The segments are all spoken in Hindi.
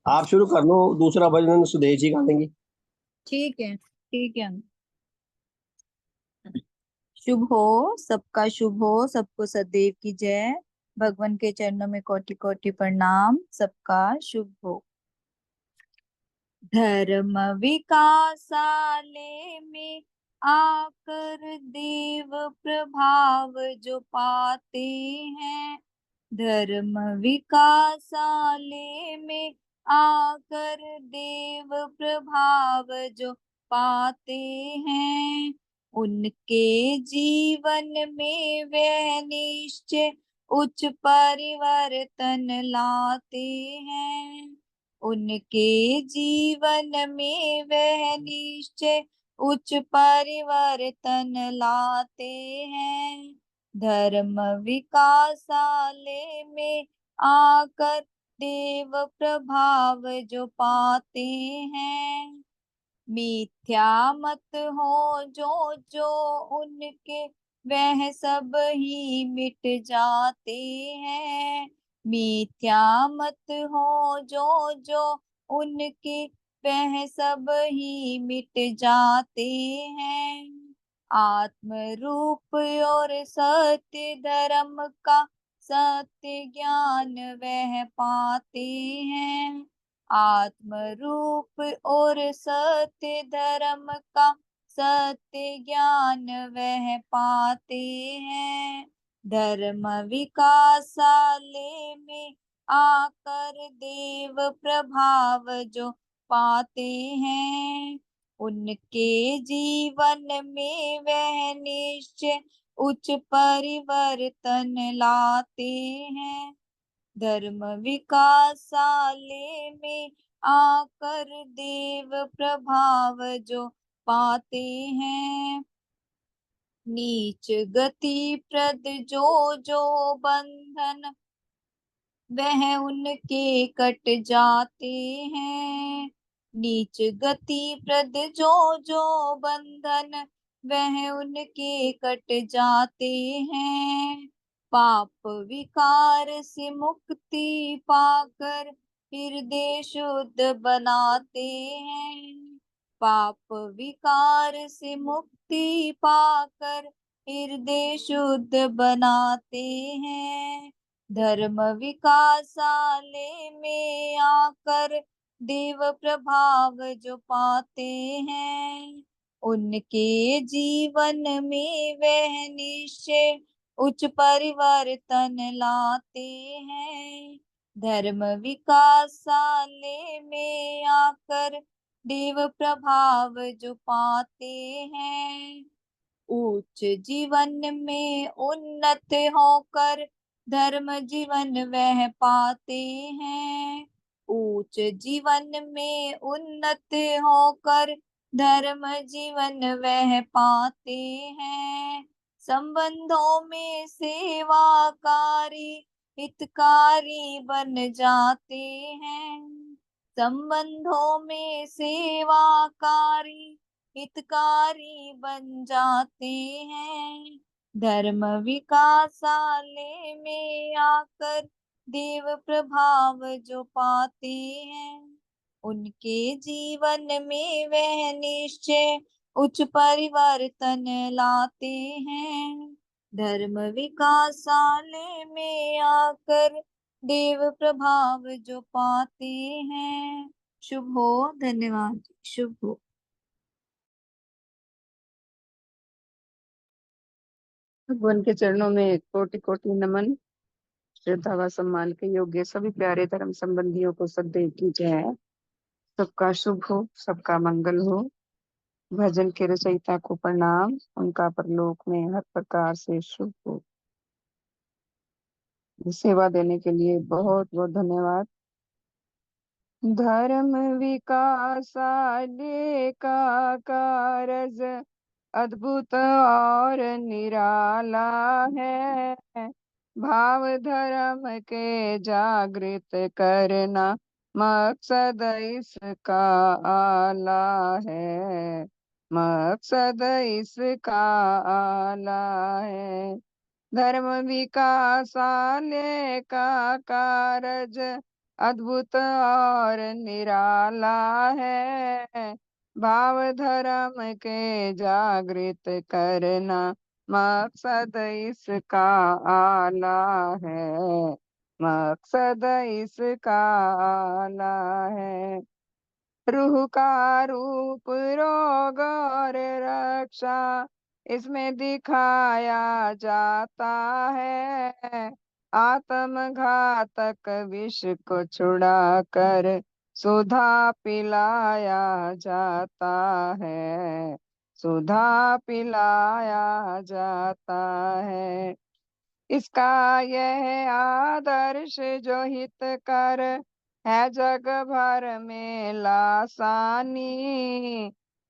आप शुरू कर लो, दूसरा भजन सुदेश जी गा देंगी। ठीक है, ठीक है। शुभ हो, सबका शुभ हो, सबको सदैव की जय। भगवान के चरणों में कोटि कोटि प्रणाम, सबका शुभ हो। धर्म विकासाले में आकर देव प्रभाव जो पाते हैं। धर्म विकासाले में आकर देव प्रभाव जो पाते हैं। उनके जीवन में वह निश्चय उच्च परिवर्तन लाते हैं। उनके जीवन में वह निश्चय उच्च परिवर्तन लाते हैं। धर्म विकासालय में आकर देव प्रभाव जो पाते हैं। मिथ्या मत हो जो जो उनके, वह सब ही मिट जाते हैं। मिथ्या मत हो जो जो उनके, वह सब ही मिट जाते हैं। आत्म रूप और सत्य धर्म का सत्य ज्ञान वह पाते हैं। आत्म रूप और सत्य धर्म का सत्य ज्ञान वह पाते हैं। धर्म विकासालय में आकर देव प्रभाव जो पाते हैं। उनके जीवन में वह निश्चय उच्च परिवर्तन लाते हैं। धर्म विकासालय में आकर देव प्रभाव जो पाते हैं। नीच गति प्रद जो जो बंधन, वह उनके कट जाते हैं। नीच गति प्रद जो जो बंधन, वह उनके कट जाते हैं। पाप विकार से मुक्ति पाकर हृदय शुद्ध बनाते हैं। पाप विकार से मुक्ति पाकर हृदय शुद्ध बनाते हैं। धर्म विकासालय में आकर देव प्रभाव जो पाते हैं। उनके जीवन में वह निश्चय उच्च परिवर्तन लाते हैं। धर्म विकासालय में आकर देव प्रभाव जो पाते हैं। उच्च जीवन में उन्नत होकर धर्म जीवन वह पाते हैं। उच्च जीवन में उन्नत होकर धर्म जीवन वह पाते हैं। संबंधों में सेवाकारी हितकारी बन जाते हैं। संबंधों में सेवाकारी हितकारी बन जाते हैं। धर्म विकासालय में आकर देव प्रभाव जो पाते हैं। उनके जीवन में वह निश्चय उच्च परिवर्तन लाते हैं। धर्म विकासालय में आकर देव प्रभाव जो पाते हैं। शुभ हो, धन्यवाद, शुभ हो। भगवान के चरणों में कोटि कोटि नमन। श्रद्धा व सम्मान के योग्य सभी प्यारे धर्म संबंधियों को सदैव की जय। सबका शुभ हो, सबका मंगल हो। भजन के रचयिता को प्रणाम, उनका परलोक में हर प्रकार से शुभ हो। सेवा देने के लिए बहुत बहुत धन्यवाद। धर्म विकासालय का कारज अद्भुत और निराला है। भाव धर्म के जागृत करना मकसद इसका आला है। मकसद इसका आला है। धर्म विकासालय का कारज अद्भुत और निराला है। भाव धर्म के जागृत करना मकसद इसका आला है। मकसद इसका आला है। रूह का रूप रोग और रक्षा इसमें दिखाया जाता है। आत्मघातक विष को छुड़ा कर सुधा पिलाया जाता है। सुधा पिलाया जाता है। इसका यह आदर्श जो हितकर है जग भर में लासानी।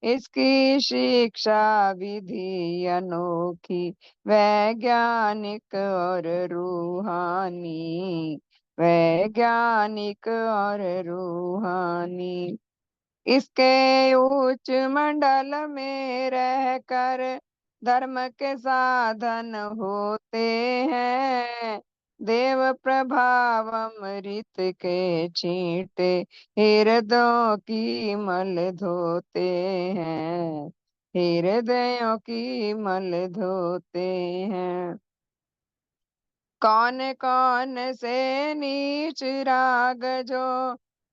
इसकी शिक्षा विधि अनोखी वैज्ञानिक और रूहानी। वैज्ञानिक और रूहानी। इसके उच्च मंडल में रहकर धर्म के साधन होते हैं। देव प्रभाव अमृत के छींटे हृदयों की मल धोते हैं। हृदयों की मल धोते हैं। कौन कौन से नीच राग जो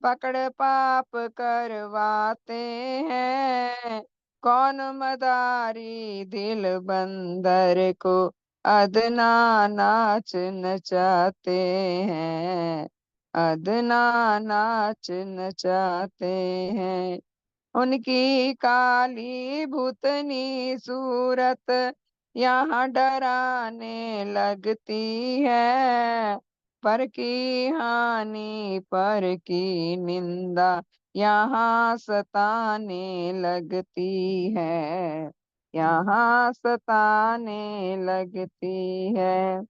पकड़ पाप करवाते हैं। कौन मदारी दिल बंदर को अदना नाच नचाते हैं। अदना नाच नचाते हैं। उनकी काली भूतनी सूरत यहाँ डराने लगती है। पर की हानि पर की निंदा यहाँ सताने लगती है। यहाँ सताने लगती है।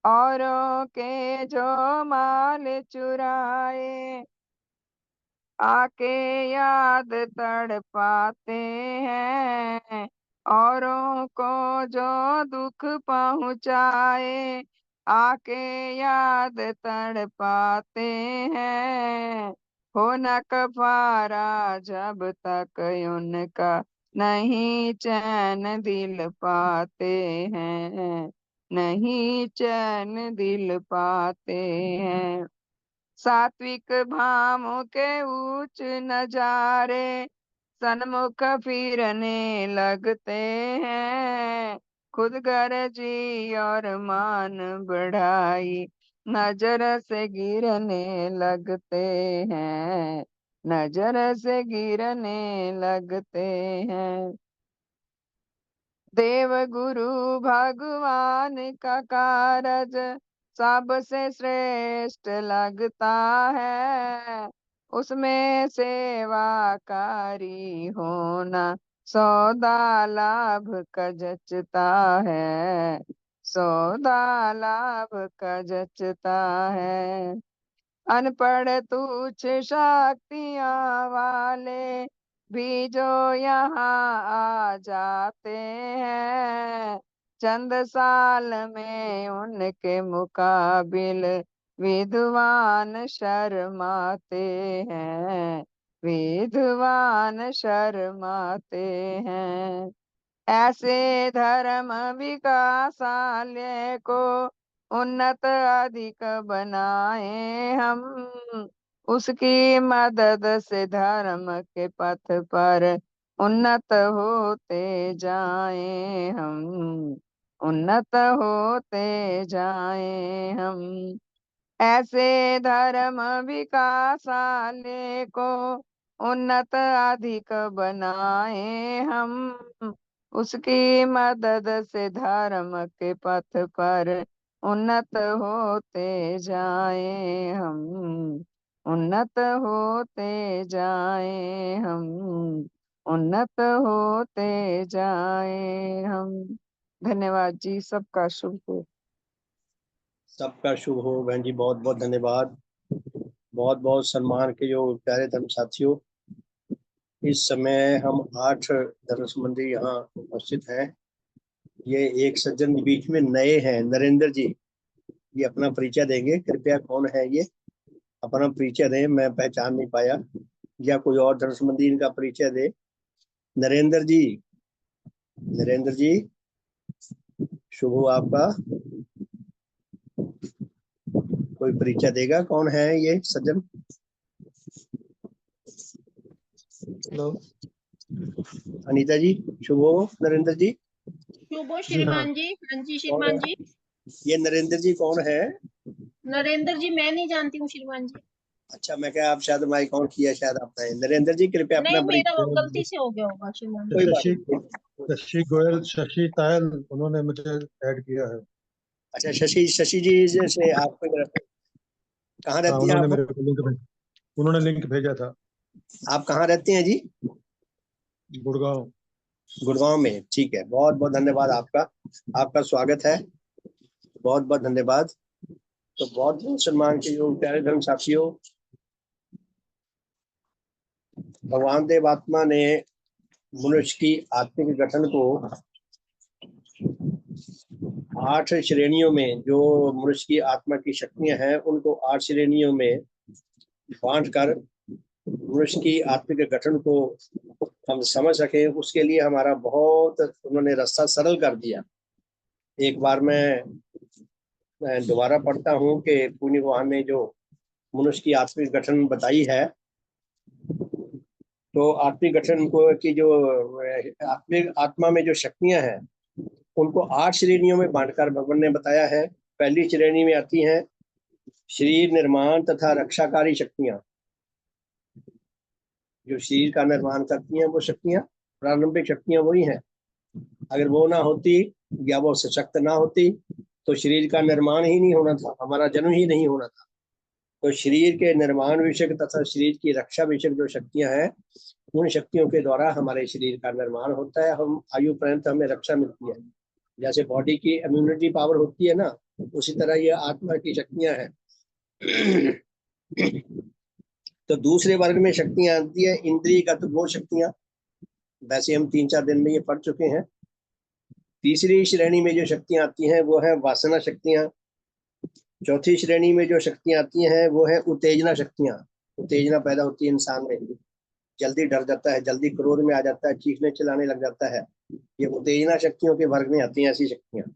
औरों के जो माल चुराए आके याद तड़ पाते हैं। औरों को जो दुख पहुँचाए आके याद तड़ पाते हैं। हो न कफारा जब तक उनका नहीं चैन दिल पाते हैं। नहीं चैन दिल पाते हैं। सात्विक भावों के उच्च नजारे सन्मुख फिरने लगते हैं। खुद गर्जी और मान बढ़ाई नजर से गिरने लगते हैं। नजर से गिरने लगते हैं। देव गुरु भगवान का कारज सबसे श्रेष्ठ लगता है। उसमें सेवाकारी होना सौदा लाभ का जचता है। सौदा लाभ का जचता है। अनपढ़ तुच्छ शक्तियाँ वाले भी जो यहाँ आ जाते हैं। चंद साल में उनके मुकाबिल विद्वान शर्माते हैं। विद्वान शर्माते हैं। ऐसे धर्म विकासालय को उन्नत अधिक बनाए हम। उसकी मदद से धर्म के पथ पर उन्नत होते जाएं हम। उन्नत होते जाएं हम। ऐसे धर्म विकासालय को उन्नत अधिक बनाए हम। उसकी मदद से धर्म के पथ पर उन्नत होते जाएं हम। उन्नत होते जाएं हम। उन्नत होते जाएं हम। धन्यवाद जी। सबका शुभ हो। सबका शुभ हो बहन जी, बहुत बहुत धन्यवाद। बहुत बहुत सम्मान के जो प्यारे धर्म साथियों, इस समय हम 8 धर्म संबंधी यहाँ उपस्थित हैं। ये एक सज्जन बीच में नए हैं, नरेंद्र जी। ये अपना परिचय देंगे कृपया, कौन है ये? अपना परिचय दें, मैं पहचान नहीं पाया, या कोई और धर्म संबंधी इनका परिचय दे। नरेंद्र जी, नरेंद्र जी शुभ हो आपका, कोई परिचय देगा, कौन है ये सज्जन? हेलो अनीता जी शुभ हो। नरेंद्र जी, शुभ हो जी हाँ श्रीमान जी। हाँ जी कौन श्रीमान है जी। ये नरेंद्र जी? कौन है? नरेंद्र जी मैं नहीं जानती हूँ श्रीमान जी। अच्छा, मैं क्या, आप शायद माइक ऑन किया, शायद आपने। नरेंद्र जी कृपया अपना नहीं, मेरा वो गलती परिचय। से हो गया होगा श्रीमान जी। कोई बात शशि नहीं। शशि गोयल, शशि तायल, उन्होंने मुझे ऐड किया है। अच्छा, शशि, शशि जी जैसे आपको कहाँ हाँ, रहती हैं उन्होंने आप? मेरे को उन्होंने लिंक भेजा था। आप कहाँ रहती हैं जी? गुड़गांव। गुड़गांव में, ठीक है। बहुत बहुत धन्यवाद आपका, आपका स्वागत है, बहुत बहुत धन्यवाद। तो बहुत बहुत सम्मान के योग प्यारे धर्म साथियों, भगवान देव आत्मा ने मनुष्य की आत्मिक गठन को 8 श्रेणियों में, जो मनुष्य की आत्मा की शक्तियां हैं उनको 8 श्रेणियों में बांट कर मनुष्य की आत्मिक गठन को हम समझ सके, उसके लिए हमारा बहुत उन्होंने रास्ता सरल कर दिया। एक बार मैं दोबारा पढ़ता हूँ कि पुण्य भगवान ने जो मनुष्य की आत्मिक गठन बताई है, तो आत्मिक गठन को की जो आत्मिक आत्मा में जो शक्तियां हैं उनको 8 श्रेणियों में बांटकर भगवान ने बताया है। पहली श्रेणी में आती हैं शरीर निर्माण तथा रक्षाकारी शक्तियां, जो शरीर का निर्माण करती हैं वो शक्तियां, प्रारंभिक शक्तियां वही हैं। अगर वो ना होती या वो सशक्त ना होती तो शरीर का निर्माण ही नहीं होना था, हमारा जन्म ही नहीं होना था। तो शरीर के निर्माण विषयक तथा शरीर की रक्षा विषयक जो शक्तियां हैं, उन शक्तियों के द्वारा हमारे शरीर का निर्माण होता है, हम आयु पर्यंत हमें रक्षा मिलती है। जैसे बॉडी की इम्यूनिटी पावर होती है ना, उसी तरह ये आत्मा की शक्तियां हैं। तो दूसरे वर्ग में शक्तियां आती है इंद्रियगत वो शक्तियां, वैसे हम 3-4 दिन में ये पढ़ चुके हैं। तीसरी श्रेणी में जो शक्तियां आती हैं वो है वासना शक्तियां। चौथी श्रेणी में जो शक्तियां आती हैं वो है उत्तेजना शक्तियां। उत्तेजना पैदा होती है इंसान में, जल्दी डर जाता है, जल्दी क्रोध में आ जाता है, चीखने चिल्लाने लग जाता है, ये उत्तेजना शक्तियों के वर्ग में आती हैं ऐसी शक्तियां।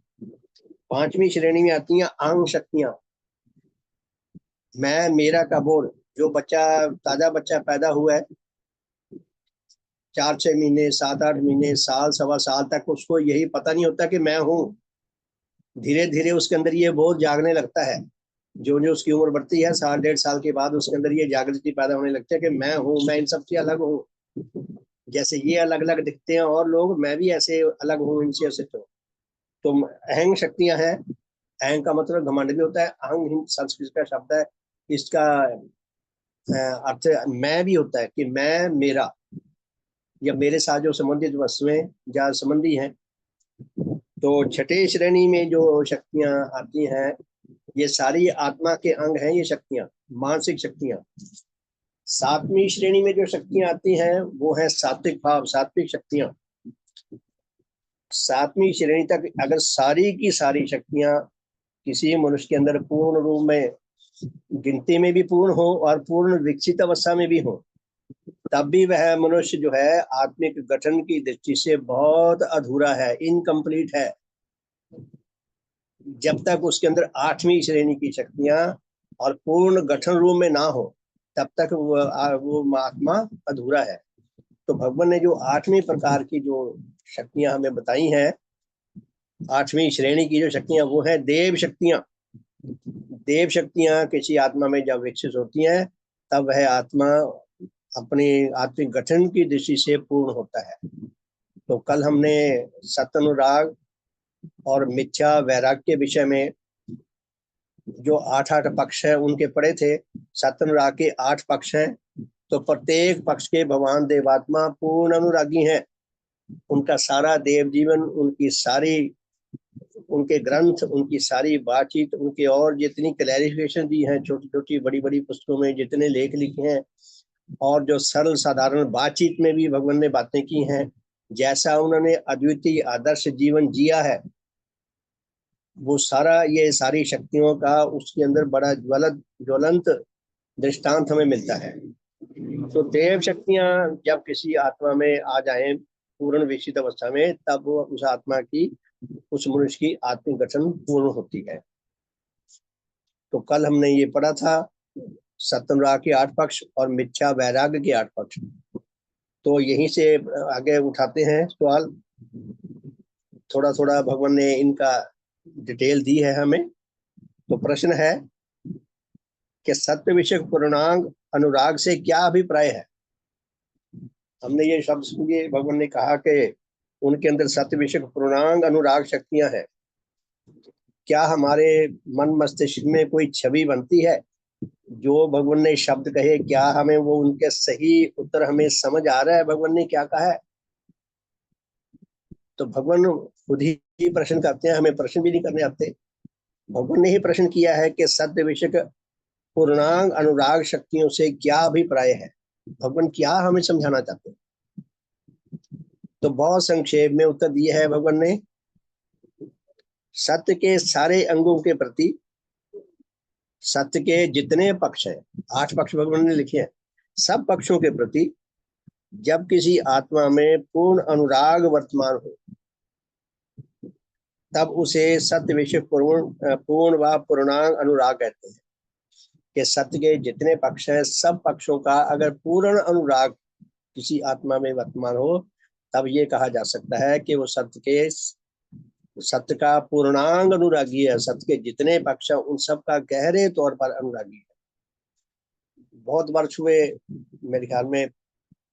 पांचवी श्रेणी में आती हैं अंग शक्तियां। मैं मेरा का बोल, जो बच्चा, ताजा बच्चा पैदा हुआ है, 4-6 महीने, 7-8 महीने, साल, सवा साल तक उसको यही पता नहीं होता कि मैं हूँ। धीरे धीरे उसके अंदर ये बोध जागने लगता है। जो जो उसकी उम्र बढ़ती है, 1.5 साल के बाद उसके अंदर ये जागृति पैदा होने लगती है कि मैं हूँ, मैं इन सबसे अलग हूँ। जैसे ये अलग अलग दिखते हैं और लोग, मैं भी ऐसे अलग हूँ इनसे से। तो अहंग शक्तियां हैं। अहंग का मतलब घमंड भी होता है। अहंग संस्कृत का शब्द है, इसका अर्थ मैं भी होता है, कि मैं, मेरा, या मेरे साथ जो संबंधित वस्तुएं या संबंधी हैं। तो छठे श्रेणी में जो शक्तियां आती हैं, ये सारी आत्मा के अंग हैं, ये शक्तियां, मानसिक शक्तियां। सातवीं श्रेणी में जो शक्तियां आती हैं वो है सात्विक भाव, सात्विक शक्तियां। सातवीं श्रेणी तक अगर सारी की सारी शक्तियां किसी मनुष्य के अंदर पूर्ण रूप में, गिनती में भी पूर्ण हो और पूर्ण विकसित अवस्था में भी हो, तब भी वह मनुष्य जो है आत्मिक गठन की दृष्टि से बहुत अधूरा है, इनकम्प्लीट है। जब तक उसके अंदर 8वीं श्रेणी की शक्तियां और पूर्ण गठन रूप में ना हो, तब तक वो आत्मा अधूरा है। तो भगवान ने जो 8वीं प्रकार की जो शक्तियां हमें बताई हैं, 8वीं श्रेणी की जो शक्तियां, वो है देव शक्तियां। देव शक्तियां किसी आत्मा में जब विकसित होती हैं, तब वह आत्मा अपनी आत्मिक गठन की दृष्टि से पूर्ण होता है। तो कल हमने सत्यानुराग और मिथ्या वैराग के विषय में जो 8 पक्ष है उनके पढ़े थे। सत्यानुराग के 8 पक्ष हैं। तो प्रत्येक पक्ष के भगवान देवात्मा पूर्ण अनुरागी हैं। उनका सारा देव जीवन, उनकी सारी, उनके ग्रंथ, उनकी सारी बातचीत, उनके और जितनी क्लैरिफिकेशन दी हैं छोटी छोटी बड़ी बड़ी पुस्तकों में, जितने लेख लिखे हैं, और जो सरल साधारण बातचीत में भी भगवान ने बातें की हैं, जैसा उन्होंने अद्वितीय आदर्श जीवन जिया है, वो सारा, ये सारी शक्तियों का उसके अंदर बड़ा ज्वलंत दृष्टांत हमें मिलता है। तो देव शक्तियां जब किसी आत्मा में आ जाएं पूर्ण विकसित अवस्था में, तब वो उस आत्मा की, उस मनुष्य की आत्मिक गठन पूर्ण होती है। तो कल हमने ये पढ़ा था सत्यनुराग के 8 पक्ष और मिथ्या वैराग्य के 8 पक्ष। तो यहीं से आगे उठाते हैं सवाल। थोड़ा थोड़ा भगवान ने इनका डिटेल दी है हमें। तो प्रश्न है कि सत्य विषय पूर्णांग अनुराग से क्या अभिप्राय है। हमने ये शब्द सुनिए, भगवान ने कहा कि उनके अंदर सत्य विषय पूर्णांग अनुराग शक्तियां हैं। क्या हमारे मन मस्तिष्क में कोई छवि बनती है जो भगवान ने शब्द कहे, क्या हमें वो उनके सही उत्तर हमें समझ आ रहा है भगवान ने क्या कहा है? तो भगवान खुद ही प्रश्न करते हैं, हमें प्रश्न भी नहीं करने आते। भगवान ने ही प्रश्न किया है कि सत्य विषय पूर्णांग अनुराग शक्तियों से क्या अभिप्राय है, भगवान क्या हमें समझाना चाहते हैं। तो बहुत संक्षेप में उत्तर दिया है भगवान ने। सत्य के सारे अंगों के प्रति, सत्य के जितने पक्ष हैं, 8 पक्ष भगवान ने लिखे हैं, सब पक्षों के प्रति जब किसी आत्मा में पूर्ण अनुराग वर्तमान हो, तब उसे सत्य विषय पूर्ण व पूर्णांग अनुराग कहते हैं। कि सत्य के जितने पक्ष हैं, सब पक्षों का अगर पूर्ण अनुराग किसी आत्मा में वर्तमान हो, तब ये कहा जा सकता है कि वो सत्य का पूर्णांग अनुरागी है। सत्य के जितने पक्ष हैं उन सब का गहरे तौर पर अनुरागी है। बहुत वर्ष हुए, मेरे ख्याल में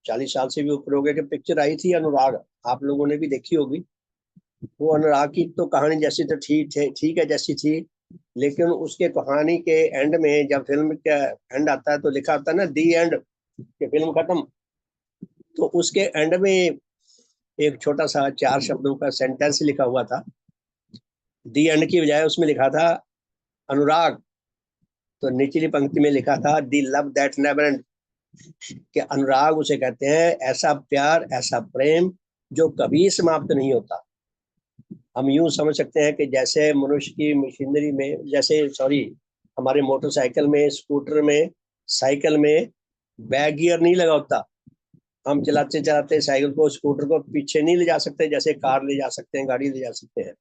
40 साल से भी ऊपर हो गए, कि पिक्चर आई थी अनुराग, आप लोगों ने भी देखी होगी। वो अनुराग की तो कहानी जैसी तो ठीक है जैसी थी, लेकिन उसके कहानी के एंड में, जब फिल्म का एंड आता है तो लिखा होता है ना दी एंड, कि फिल्म खत्म। तो उसके एंड में एक छोटा सा 4 शब्दों का सेंटेंस लिखा हुआ था। दी एंड की बजाय उसमें लिखा था अनुराग। तो निचली पंक्ति में लिखा था दी लव दैट नेवर एंड। कि अनुराग उसे कहते हैं, ऐसा प्यार, ऐसा प्रेम जो कभी समाप्त नहीं होता। हम यूं समझ सकते हैं कि जैसे मनुष्य की मशीनरी में, जैसे हमारे मोटरसाइकिल में, स्कूटर में, साइकिल में बैक गियर नहीं लगा होता। हम चलाते चलाते साइकिल को, स्कूटर को पीछे नहीं ले जा सकते, जैसे कार ले जा सकते हैं, गाड़ी ले जा सकते हैं।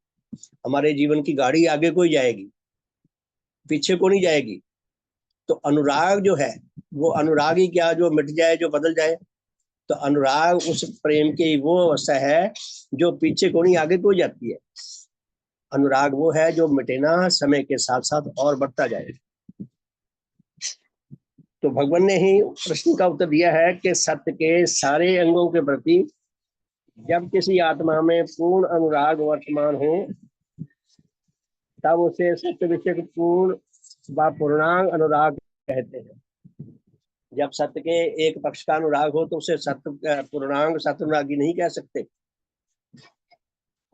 हमारे जीवन की गाड़ी आगे को ही जाएगी, पीछे को नहीं जाएगी। तो अनुराग जो है, वो अनुराग ही क्या जो मिट जाए, जो बदल जाए। तो अनुराग उस प्रेम की वो अवस्था है जो पीछे को नहीं आगे को जाती है। अनुराग वो है जो मिटे ना, समय के साथ साथ और बढ़ता जाए। तो भगवान ने ही प्रश्न का उत्तर दिया है कि सत्य के सारे अंगों के प्रति जब किसी आत्मा में पूर्ण अनुराग वर्तमान हो, तब उसे सत्य विषय पूर्ण व पूर्णांग अनुराग कहते हैं। जब सत्य के एक पक्ष का अनुराग हो तो उसे सत्य पूर्णांग सत्यानुरागी नहीं कह सकते।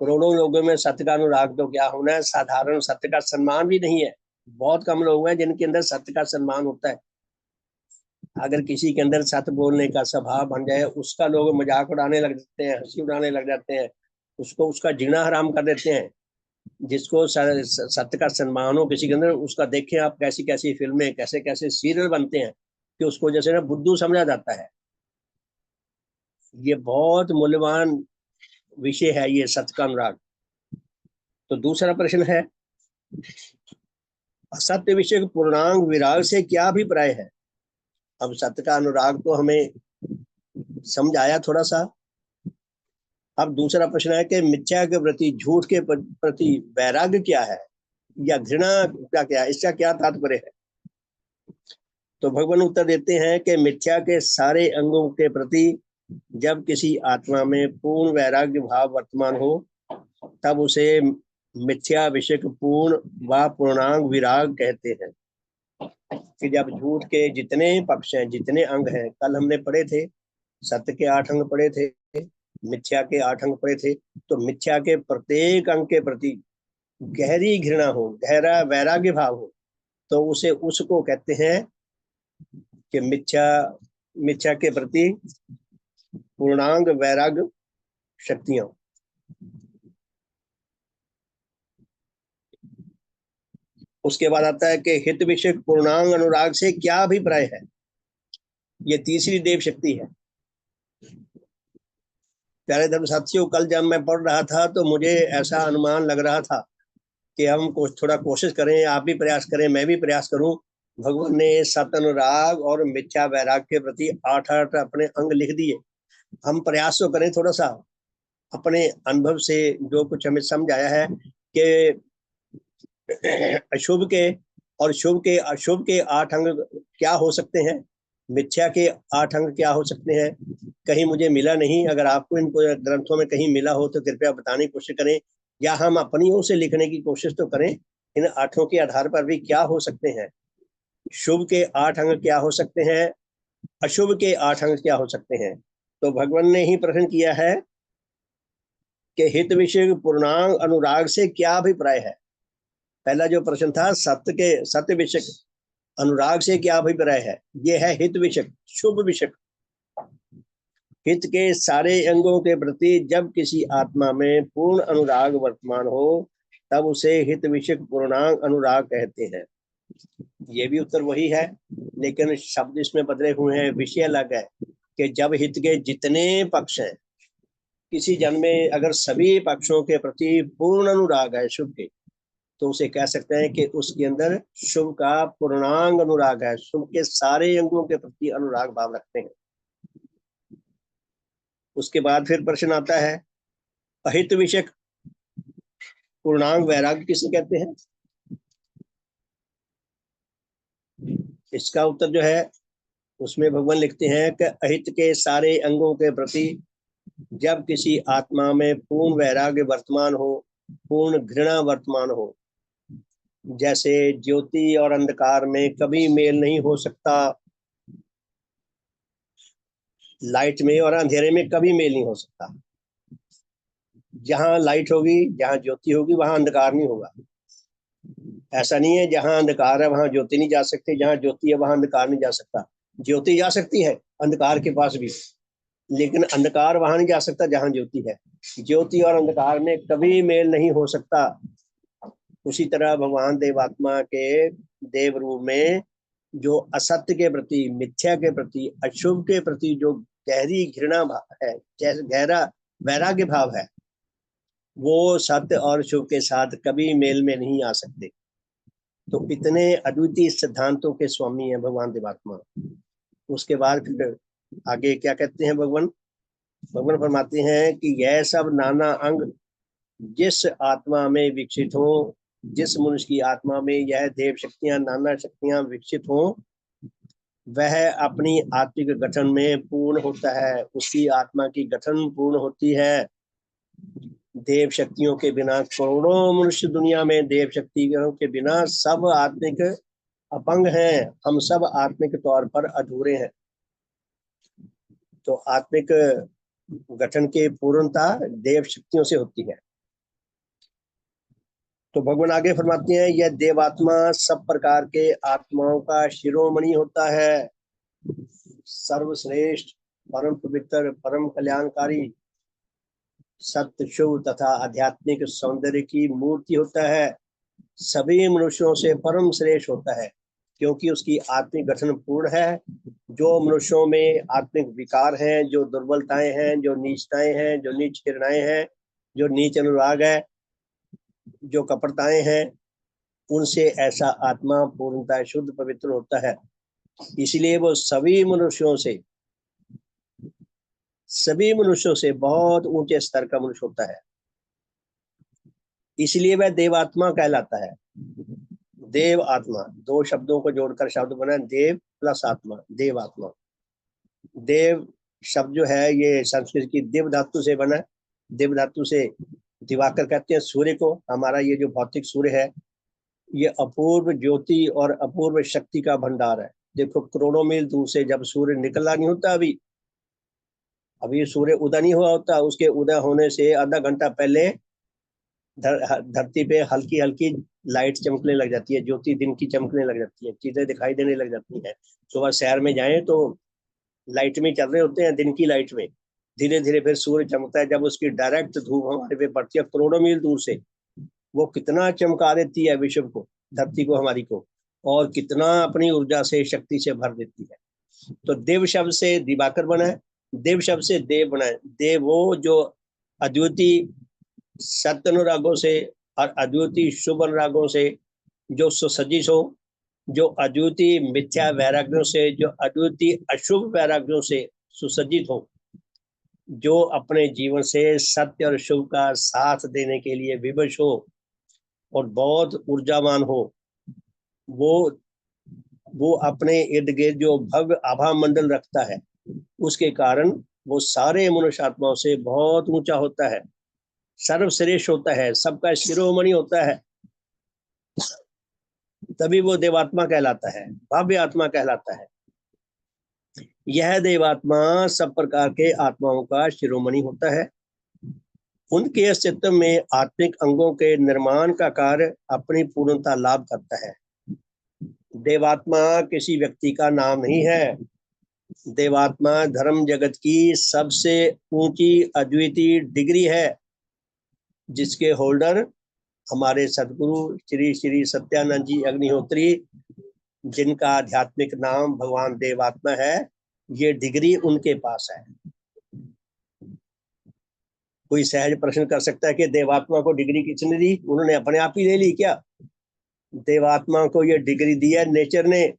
करोड़ों लोगों में सत्य का अनुराग तो क्या होना है, साधारण सत्य का सम्मान भी नहीं है। बहुत कम लोग हैं जिनके अंदर सत्य का सम्मान होता है। अगर किसी के अंदर सत्य बोलने का स्वभाव बन जाए, उसका लोग मजाक उड़ाने लग जाते हैं, हंसी उड़ाने लग जाते हैं, उसको उसका जीना हराम कर देते हैं। जिसको सत्य का सम्मान हो किसी के अंदर, उसका देखें आप कैसी कैसी फिल्में, कैसे कैसे सीरियल बनते हैं कि उसको जैसे ना बुद्धू समझा जाता है। ये बहुत मूल्यवान विषय है ये सत्य का अनुराग। तो दूसरा प्रश्न है, असत्य विषय पूर्णांग विराग से क्या अभिप्राय है। अब सत्य का अनुराग तो हमें समझ आया थोड़ा सा। अब दूसरा प्रश्न है कि मिथ्या के प्रति, झूठ के प्रति वैराग्य क्या है या घृणा क्या क्या, इसका क्या तात्पर्य है। तो भगवान उत्तर देते हैं कि मिथ्या के सारे अंगों के प्रति जब किसी आत्मा में पूर्ण वैराग्य भाव वर्तमान हो, तब उसे मिथ्या विषय पूर्ण व पूर्णांग विराग कहते हैं। कि जब झूठ के जितने पक्ष हैं, जितने अंग हैं, कल हमने पढ़े थे सत्य के 8 अंग पढ़े थे, मिथ्या के 8 अंग पढ़े थे। तो मिथ्या के प्रत्येक अंग के प्रति गहरी घृणा हो, गहरा वैराग्य भाव हो, तो उसे उसको कहते हैं कि मिथ्या के प्रति पूर्णांग वैराग्य शक्तियां। उसके बाद आता है कि हित विषयक पूर्णांग अनुराग से क्या अभिप्राय है। ये तीसरी देव शक्ति है। प्यारे धर्म साथियों, कल जब मैं पढ़ रहा था तो मुझे ऐसा अनुमान लग रहा था कि हम थोड़ा कोशिश करें, आप भी प्रयास करें, मैं भी प्रयास करूं। भगवान ने सत अनुराग और मिथ्या वैराग के प्रति 8 अपने अंग लिख दिए। हम प्रयास तो करें, थोड़ा सा अपने अनुभव से जो कुछ हमें समझ आया है कि अशुभ के और शुभ के, अशुभ के 8 अंग क्या हो सकते हैं, मिथ्या के 8 अंग क्या हो सकते हैं। कहीं मुझे मिला नहीं, अगर आपको इन ग्रंथों में कहीं मिला हो तो कृपया बताने की कोशिश करें, या हम अपनी ओर से लिखने की कोशिश तो करें। इन 8 के आधार पर भी क्या हो सकते हैं, शुभ के 8 अंग क्या हो सकते हैं, अशुभ के 8 अंग क्या हो सकते हैं। तो भगवान ने ही प्रश्न किया है कि हित विषय पूर्णांग अनुराग से क्या अभिप्राय है। पहला जो प्रश्न था सत्य विषय अनुराग से क्या अभिप्राय है, ये है हित विषय, शुभ विषय। हित के सारे अंगों के प्रति जब किसी आत्मा में पूर्ण अनुराग वर्तमान हो तब उसे हित विषय पूर्णांग अनुराग कहते हैं। ये भी उत्तर वही है, लेकिन शब्द इसमें बदले हुए हैं, विषय अलग है कि जब हित के जितने पक्ष हैं, किसी जन में अगर सभी पक्षों के प्रति पूर्ण अनुराग है शुभ के, तो उसे कह सकते हैं कि उसके अंदर शुभ का पूर्णांग अनुराग है, शुभ के सारे अंगों के प्रति अनुराग भाव रखते हैं। उसके बाद फिर प्रश्न आता है अहित विषय पूर्णांग वैराग्य किसे कहते हैं। इसका उत्तर जो है उसमें भगवान लिखते हैं कि अहित के सारे अंगों के प्रति जब किसी आत्मा में पूर्ण वैराग्य वर्तमान हो, पूर्ण घृणा वर्तमान हो, जैसे ज्योति और अंधकार में कभी मेल नहीं हो सकता, लाइट में और अंधेरे में कभी मेल नहीं हो सकता। जहां लाइट होगी, जहां ज्योति होगी, वहां अंधकार नहीं होगा। ऐसा नहीं है जहां अंधकार है वहां ज्योति नहीं जा सकती, जहां ज्योति है वहां अंधकार नहीं जा सकता। ज्योति जा सकती है अंधकार के पास भी, लेकिन अंधकार वहां नहीं जा सकता जहां ज्योति है। ज्योति और अंधकार में कभी मेल नहीं हो सकता। उसी तरह भगवान देवात्मा के देव रूप में जो असत्य के प्रति, मिथ्या के प्रति, अशुभ के प्रति जो गहरी घृणा है, जैसे गहरा वैराग्य भाव है, वो सत्य और शुभ के साथ कभी मेल में नहीं आ सकते। तो इतने अद्वितीय सिद्धांतों के स्वामी है भगवान देवात्मा। उसके बाद फिर आगे क्या कहते हैं भगवान फरमाते हैं कि यह सब नाना अंग जिस आत्मा में विकसित हो, जिस मनुष्य की आत्मा में यह देव शक्तियां, नाना शक्तियां विकसित हो, वह अपनी आत्मिक गठन में पूर्ण होता है। उसकी आत्मा की गठन पूर्ण होती है। देव शक्तियों के बिना करोड़ों मनुष्य दुनिया में, देव शक्तियों के बिना सब आत्मिक अपंग हैं। हम सब आत्मिक तौर पर अधूरे हैं। तो आत्मिक गठन की पूर्णता देव शक्तियों से होती है। तो भगवान आगे फरमाते हैं यह देवात्मा सब प्रकार के आत्माओं का शिरोमणि होता है, सर्वश्रेष्ठ, परम पवित्र, परम कल्याणकारी, सत्य, शुभ तथा आध्यात्मिक सौंदर्य की मूर्ति होता है। सभी मनुष्यों से परम श्रेष्ठ होता है क्योंकि उसकी आत्मिक गठन पूर्ण है। जो मनुष्यों में आत्मिक विकार हैं, जो दुर्बलताएं हैं, जो नीचताएं हैं, जो नीच घृणाएं हैं, जो नीच अनुराग है, जो कपटताएं हैं, उनसे ऐसा आत्मा पूर्णतः शुद्ध पवित्र होता है। इसलिए वो सभी मनुष्यों से बहुत ऊंचे स्तर का मनुष्य होता है। इसलिए वह देवात्मा कहलाता है। देव आत्मा, दो शब्दों को जोड़कर शब्द बना देव प्लस आत्मा, देव आत्मा। देव शब्द जो है ये संस्कृत की दिव धातु से बना। दिव धातु से दिवाकर कहते हैं सूर्य को। हमारा ये जो भौतिक सूर्य है ये अपूर्व ज्योति और अपूर्व शक्ति का भंडार है। देखो करोड़ों मील दूर से जब सूर्य निकला नहीं होता, अभी सूर्य उदय नहीं हुआ होता, उसके उदय होने से आधा घंटा पहले धरती पे हल्की हल्की लाइट चमकने लग जाती है, ज्योति दिन की चमकने लग जाती है, चीजें दिखाई देने लग जाती हैं। सुबह शहर में जाएं तो लाइट में चल रहे होते हैं, दिन की लाइट में। धीरे धीरे फिर सूर्य चमकता है, जब उसकी डायरेक्ट धूप हमारे पे पड़ती है करोड़ों मील दूर से, वो कितना चमका देती है विश्व को। धरती को, हमारी को, और कितना अपनी ऊर्जा से, शक्ति से भर देती है। तो देव शब्द से दिवाकर बना है, देव शब्द से देव बना है। देव वो जो अद्वितीय सत्य अनुरागों से और अद्वितीय शुभ अनुरागों से जो सुसज्जित हो, जो अद्वितीय मिथ्या वैराग्यों से, जो अद्वितीय अशुभ वैराग्यों से सुसज्जित हो, जो अपने जीवन से सत्य और शुभ का साथ देने के लिए विवश हो और बहुत ऊर्जावान हो, वो अपने इर्द गिर्द जो भव्य आभा मंडल रखता है, उसके कारण वो सारे मनुष्य आत्माओं से बहुत ऊंचा होता है, सर्वश्रेष्ठ होता है, सबका शिरोमणि होता है। तभी वो देवात्मा कहलाता है, भव्य आत्मा कहलाता है। यह देवात्मा सब प्रकार के आत्माओं का शिरोमणि होता है। उनके अस्तित्व में आत्मिक अंगों के निर्माण का कार्य अपनी पूर्णता लाभ करता है। देवात्मा किसी व्यक्ति का नाम नहीं है। देवात्मा धर्म जगत की सबसे ऊंची अद्वितीय डिग्री है, जिसके होल्डर हमारे सदगुरु श्री श्री सत्यानंद जी अग्निहोत्री, जिनका आध्यात्मिक नाम भगवान देवात्मा है, ये डिग्री उनके पास है। कोई सहज प्रश्न कर सकता है कि देवात्मा को डिग्री किसने दी? उन्होंने अपने आप ही ले ली क्या? देवात्मा को ये डिग्री दी है नेचर ने,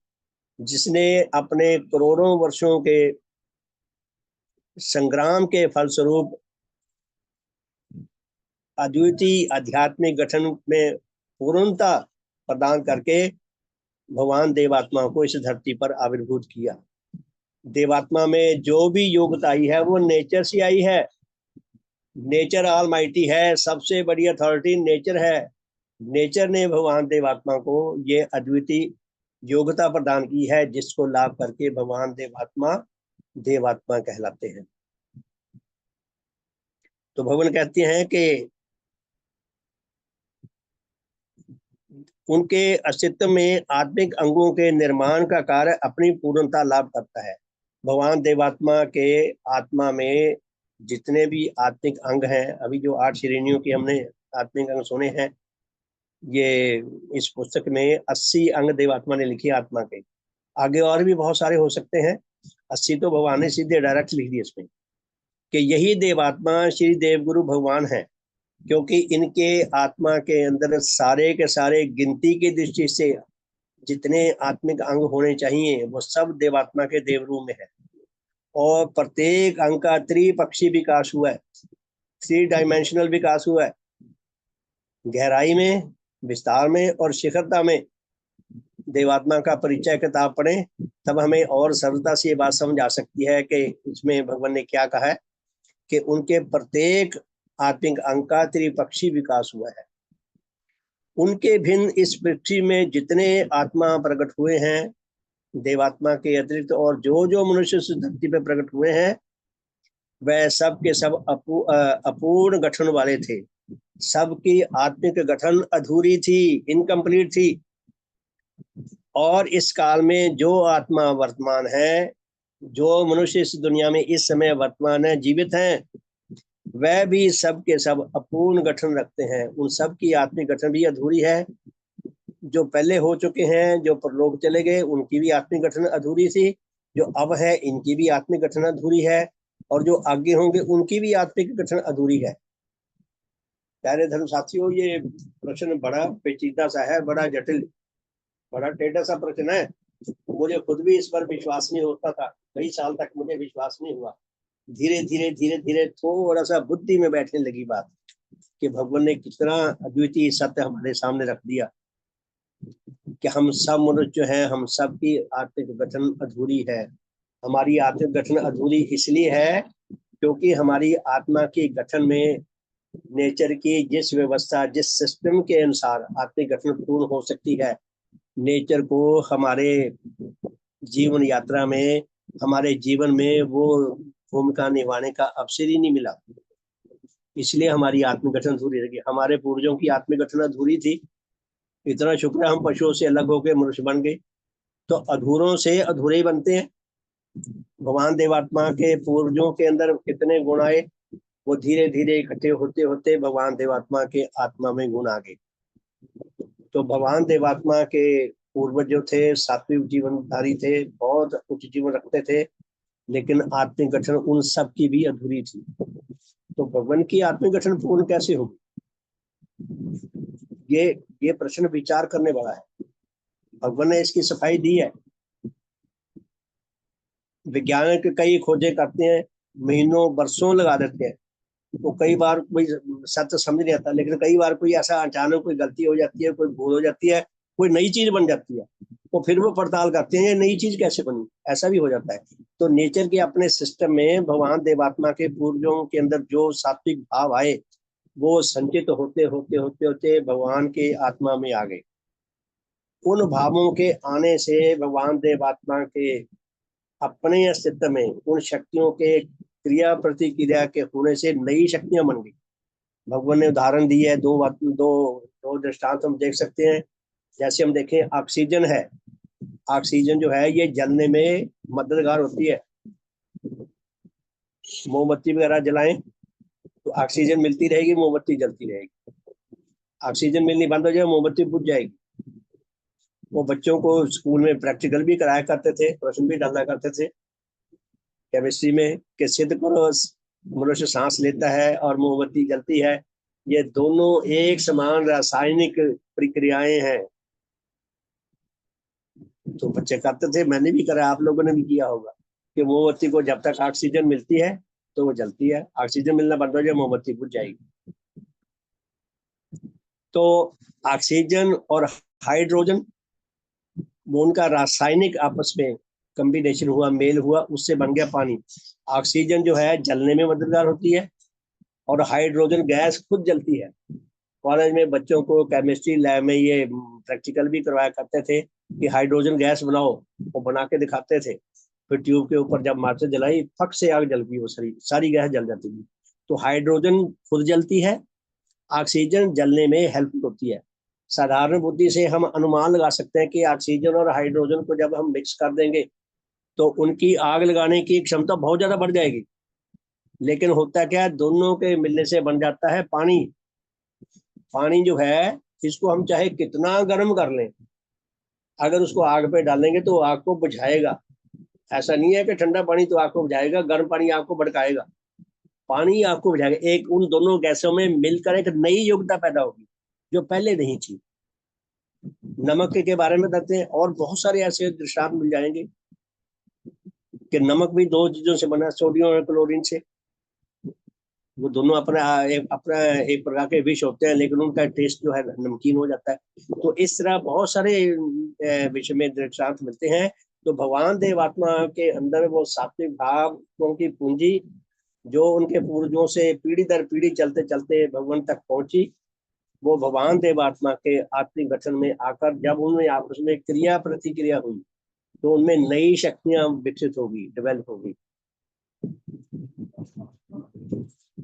जिसने अपने करोड़ों वर्षों के संग्राम के फलस्वरूप अद्वितीय आध्यात्मिक गठन में पूर्णता प्रदान करके भगवान देवात्मा को इस धरती पर आविर्भूत किया। देवात्मा में जो भी योग्यता आई है वो नेचर से आई है। नेचर ऑलमाइटी है, सबसे बड़ी अथॉरिटी नेचर है। नेचर ने भगवान देवात्मा को ये अद्वितीय योग्यता प्रदान की है, जिसको लाभ करके भगवान देवात्मा देवात्मा कहलाते हैं। तो भगवान कहते हैं कि उनके अस्तित्व में आत्मिक अंगों के निर्माण का कार्य अपनी पूर्णता लाभ करता है। भगवान देवात्मा के आत्मा में जितने भी आत्मिक अंग हैं, अभी जो 8 श्रेणियों की हमने आत्मिक अंग सुने हैं, ये इस पुस्तक में 80 अंग देवात्मा ने लिखी आत्मा के। आगे और भी बहुत सारे हो सकते हैं, 80 तो भगवान ने सीधे डायरेक्ट लिख दिए इसमें, कि यही देवात्मा श्री देवगुरु भगवान है, क्योंकि इनके आत्मा के अंदर सारे के सारे गिनती की दृष्टि से जितने आत्मिक अंग होने चाहिए वो सब देवात्मा के देवरूप में है। और प्रत्येक अंग का त्रिपक्षी विकास हुआ है, 3 डायमेंशनल विकास हुआ है, गहराई में, विस्तार में और शिखरता में। देवात्मा का परिचय किताब पढ़ें तब हमें और सरलता से ये बात समझ आ सकती है कि इसमें भगवान ने क्या कहा है, कि उनके प्रत्येक आत्मिक अंग का त्रिपक्षी विकास हुआ है। उनके भिन्न इस पृथ्वी में जितने आत्मा प्रकट हुए हैं देवात्मा के अतिरिक्त, और जो जो मनुष्य इस धरती पे प्रकट हुए हैं, वह सब के सब अपूर्ण गठन वाले थे। सबकी आत्मिक गठन अधूरी थी, इनकम्प्लीट थी। और इस काल में जो आत्मा वर्तमान है, जो मनुष्य इस दुनिया में इस समय वर्तमान है, जीवित हैं, वह भी सब के सब अपूर्ण गठन रखते हैं। उन सब की आत्मिक गठन भी अधूरी है। जो पहले हो चुके हैं, जो परलोक चले गए, उनकी भी आत्मिक गठन अधूरी थी। जो अब है, इनकी भी आत्मिक गठन अधूरी है, और जो आगे होंगे उनकी भी आत्मिक गठन अधूरी है। प्यारे धर्म साथियों, ये प्रश्न बड़ा पेचीदा सा है, बड़ा जटिल, बड़ा टेढ़ा सा प्रश्न है। मुझे खुद भी इस पर विश्वास नहीं होता था, कई साल तक मुझे विश्वास नहीं हुआ। धीरे धीरे धीरे धीरे थोड़ा सा बुद्धि में बैठने लगी बात, कि भगवान ने कितना अद्वितीय सत्य हमारे सामने रख दिया, कि हम सब मनुष्य जो है, हम सब की आत्मिक गठन अधूरी है। हमारी आत्मिक गठन अधूरी इसलिए है क्योंकि हमारी आत्मा के गठन में नेचर की जिस व्यवस्था, जिस सिस्टम के अनुसार आत्मिक गठन पूर्ण हो सकती है, नेचर को हमारे जीवन यात्रा में, हमारे जीवन में वो भूमिका निभाने का अवसर ही नहीं मिला। इसलिए हमारी आत्मिक गठन अधूरी रही। हमारे पूर्वजों की आत्मिक गठन अधूरी थी। इतना शुक्र है हम पशुओं से अलग होकर मनुष्य बन गए। तो अधूरों से अधूरे ही बनते हैं। भगवान देवात्मा के पूर्वजों के अंदर कितने गुण आए, वो धीरे धीरे इकट्ठे होते होते भगवान देवात्मा के आत्मा में गुण आ गए। तो भगवान देवात्मा के पूर्वज जो थे सात्विक जीवनधारी थे, बहुत उच्च जीवन रखते थे, लेकिन आत्मिक गठन उन सब की भी अधूरी थी। तो भगवान की आत्मिक गठन पूर्ण कैसे होगी? ये प्रश्न विचार करने वाला है। भगवान ने इसकी सफाई दी है। वैज्ञानिक कई खोजें करते हैं, महीनों वर्षों लगा देते हैं, तो कई बार कोई सत्य समझ नहीं आता, लेकिन कई बार कोई ऐसा अचानक कोई गलती हो जाती है, कोई भूल हो जाती है, कोई नई चीज बन जाती है, तो फिर वो पड़ताल करते हैं ये नई चीज कैसे बनी, ऐसा भी हो जाता है। तो नेचर के अपने सिस्टम में भगवान देवात्मा के पूर्वजों के अंदर जो सात्विक भाव आए, वो संचित होते होते होते होते भगवान के आत्मा में आ गए। उन भावों के आने से भगवान देवात्मा के अपने अस्तित्व में उन शक्तियों के क्रिया प्रतिक्रिया के होने से नई शक्तियां बन गई। भगवान ने उदाहरण दी है, दो दृष्टांत हम देख सकते हैं। जैसे हम देखें, ऑक्सीजन है, ऑक्सीजन जो है ये जलने में मददगार होती है। मोमबत्ती वगैरह जलाएं तो ऑक्सीजन मिलती रहेगी, मोमबत्ती जलती रहेगी। ऑक्सीजन मिलनी बंद हो जाए, मोमबत्ती बुझ जाएगी। वो बच्चों को स्कूल में प्रैक्टिकल भी कराया करते थे, प्रश्न भी डाला करते थे केमिस्ट्री में, कि सिद्ध करो मनुष्य सांस लेता है और मोमबत्ती जलती है, ये दोनों एक समान रासायनिक प्रक्रियाएं हैं। तो बच्चे करते थे, मैंने भी करा, आप लोगों ने भी किया होगा, कि मोमबत्ती को जब तक ऑक्सीजन मिलती है तो वो जलती है, ऑक्सीजन मिलना बंद हो जाए मोमबत्ती बुझ जाएगी। तो ऑक्सीजन और हाइड्रोजन, उनका रासायनिक आपस में कॉम्बिनेशन हुआ, मेल हुआ, उससे बन गया पानी। ऑक्सीजन जो है जलने में मददगार होती है और हाइड्रोजन गैस खुद जलती है। कॉलेज में बच्चों को केमिस्ट्री लैब में ये प्रैक्टिकल भी करवाया करते थे कि हाइड्रोजन गैस बनाओ, वो बना के दिखाते थे। फिर ट्यूब के ऊपर जब माचिस जलाई, फट से आग जल गई, वो सारी गैस जल जाती थी। तो हाइड्रोजन खुद जलती है, ऑक्सीजन जलने में हेल्प होती है। साधारण बुद्धि से हम अनुमान लगा सकते हैं कि ऑक्सीजन और हाइड्रोजन को जब हम मिक्स कर देंगे तो उनकी आग लगाने की क्षमता बहुत ज्यादा बढ़ जाएगी। लेकिन होता क्या है, दोनों के मिलने से बन जाता है पानी। पानी जो है, इसको हम चाहे कितना गर्म कर लें, अगर उसको आग पे डालेंगे तो आग को बुझाएगा। ऐसा नहीं है कि ठंडा पानी तो आग को बुझाएगा, गर्म पानी आग को भड़काएगा। पानी आग को बुझाएगा। एक उन दोनों गैसों में मिलकर एक नई योग्यता पैदा होगी जो पहले नहीं थी। नमक के बारे में बताते हैं, और बहुत सारे ऐसे दृष्टांत मिल जाएंगे कि नमक भी दो चीजों से बना, सोडियम और क्लोरीन से। वो दोनों अपना एक प्रकार के विष होते हैं, लेकिन उनका टेस्ट जो है नमकीन हो जाता है। तो इस तरह बहुत सारे विषय में दृष्टांत मिलते हैं। तो भगवान देवात्मा के अंदर वो सात्विक भावों की पूंजी जो उनके पूर्वजों से पीढ़ी दर पीढ़ी चलते चलते भगवान तक पहुंची, वो भगवान देवात्मा के आत्मिक गठन में आकर जब उनमें आपस में क्रिया प्रतिक्रिया हुई तो उनमें नई शक्तियां विकसित होगी, डेवलप होगी,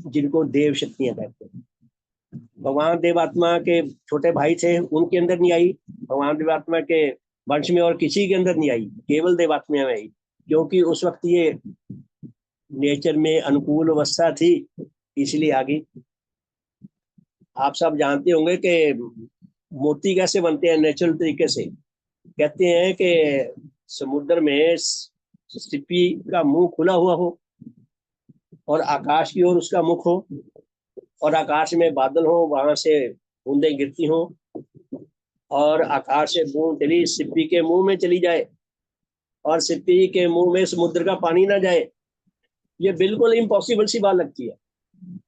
जिनको देव शक्तियां कहते हैं। भगवान देवात्मा के छोटे भाई थे, उनके अंदर नहीं आई। भगवान देवात्मा के वंश में और किसी के अंदर नहीं आई, केवल देवात्मा में आई, क्योंकि उस वक्त ये नेचर में अनुकूल अवस्था थी, इसलिए आ गई। आप सब जानते होंगे कि मोती कैसे बनते हैं नेचुरल तरीके से। कहते हैं कि समुद्र में सिप्पी का मुंह खुला हुआ हो और आकाश की ओर उसका मुख हो, और आकाश में बादल हो, वहां से बूंदें गिरती हो, और आकाश से बूंद चली सिप्पी के मुंह में चली जाए और सिप्पी के मुंह में समुद्र का पानी ना जाए, ये बिल्कुल इम्पॉसिबल सी बात लगती है।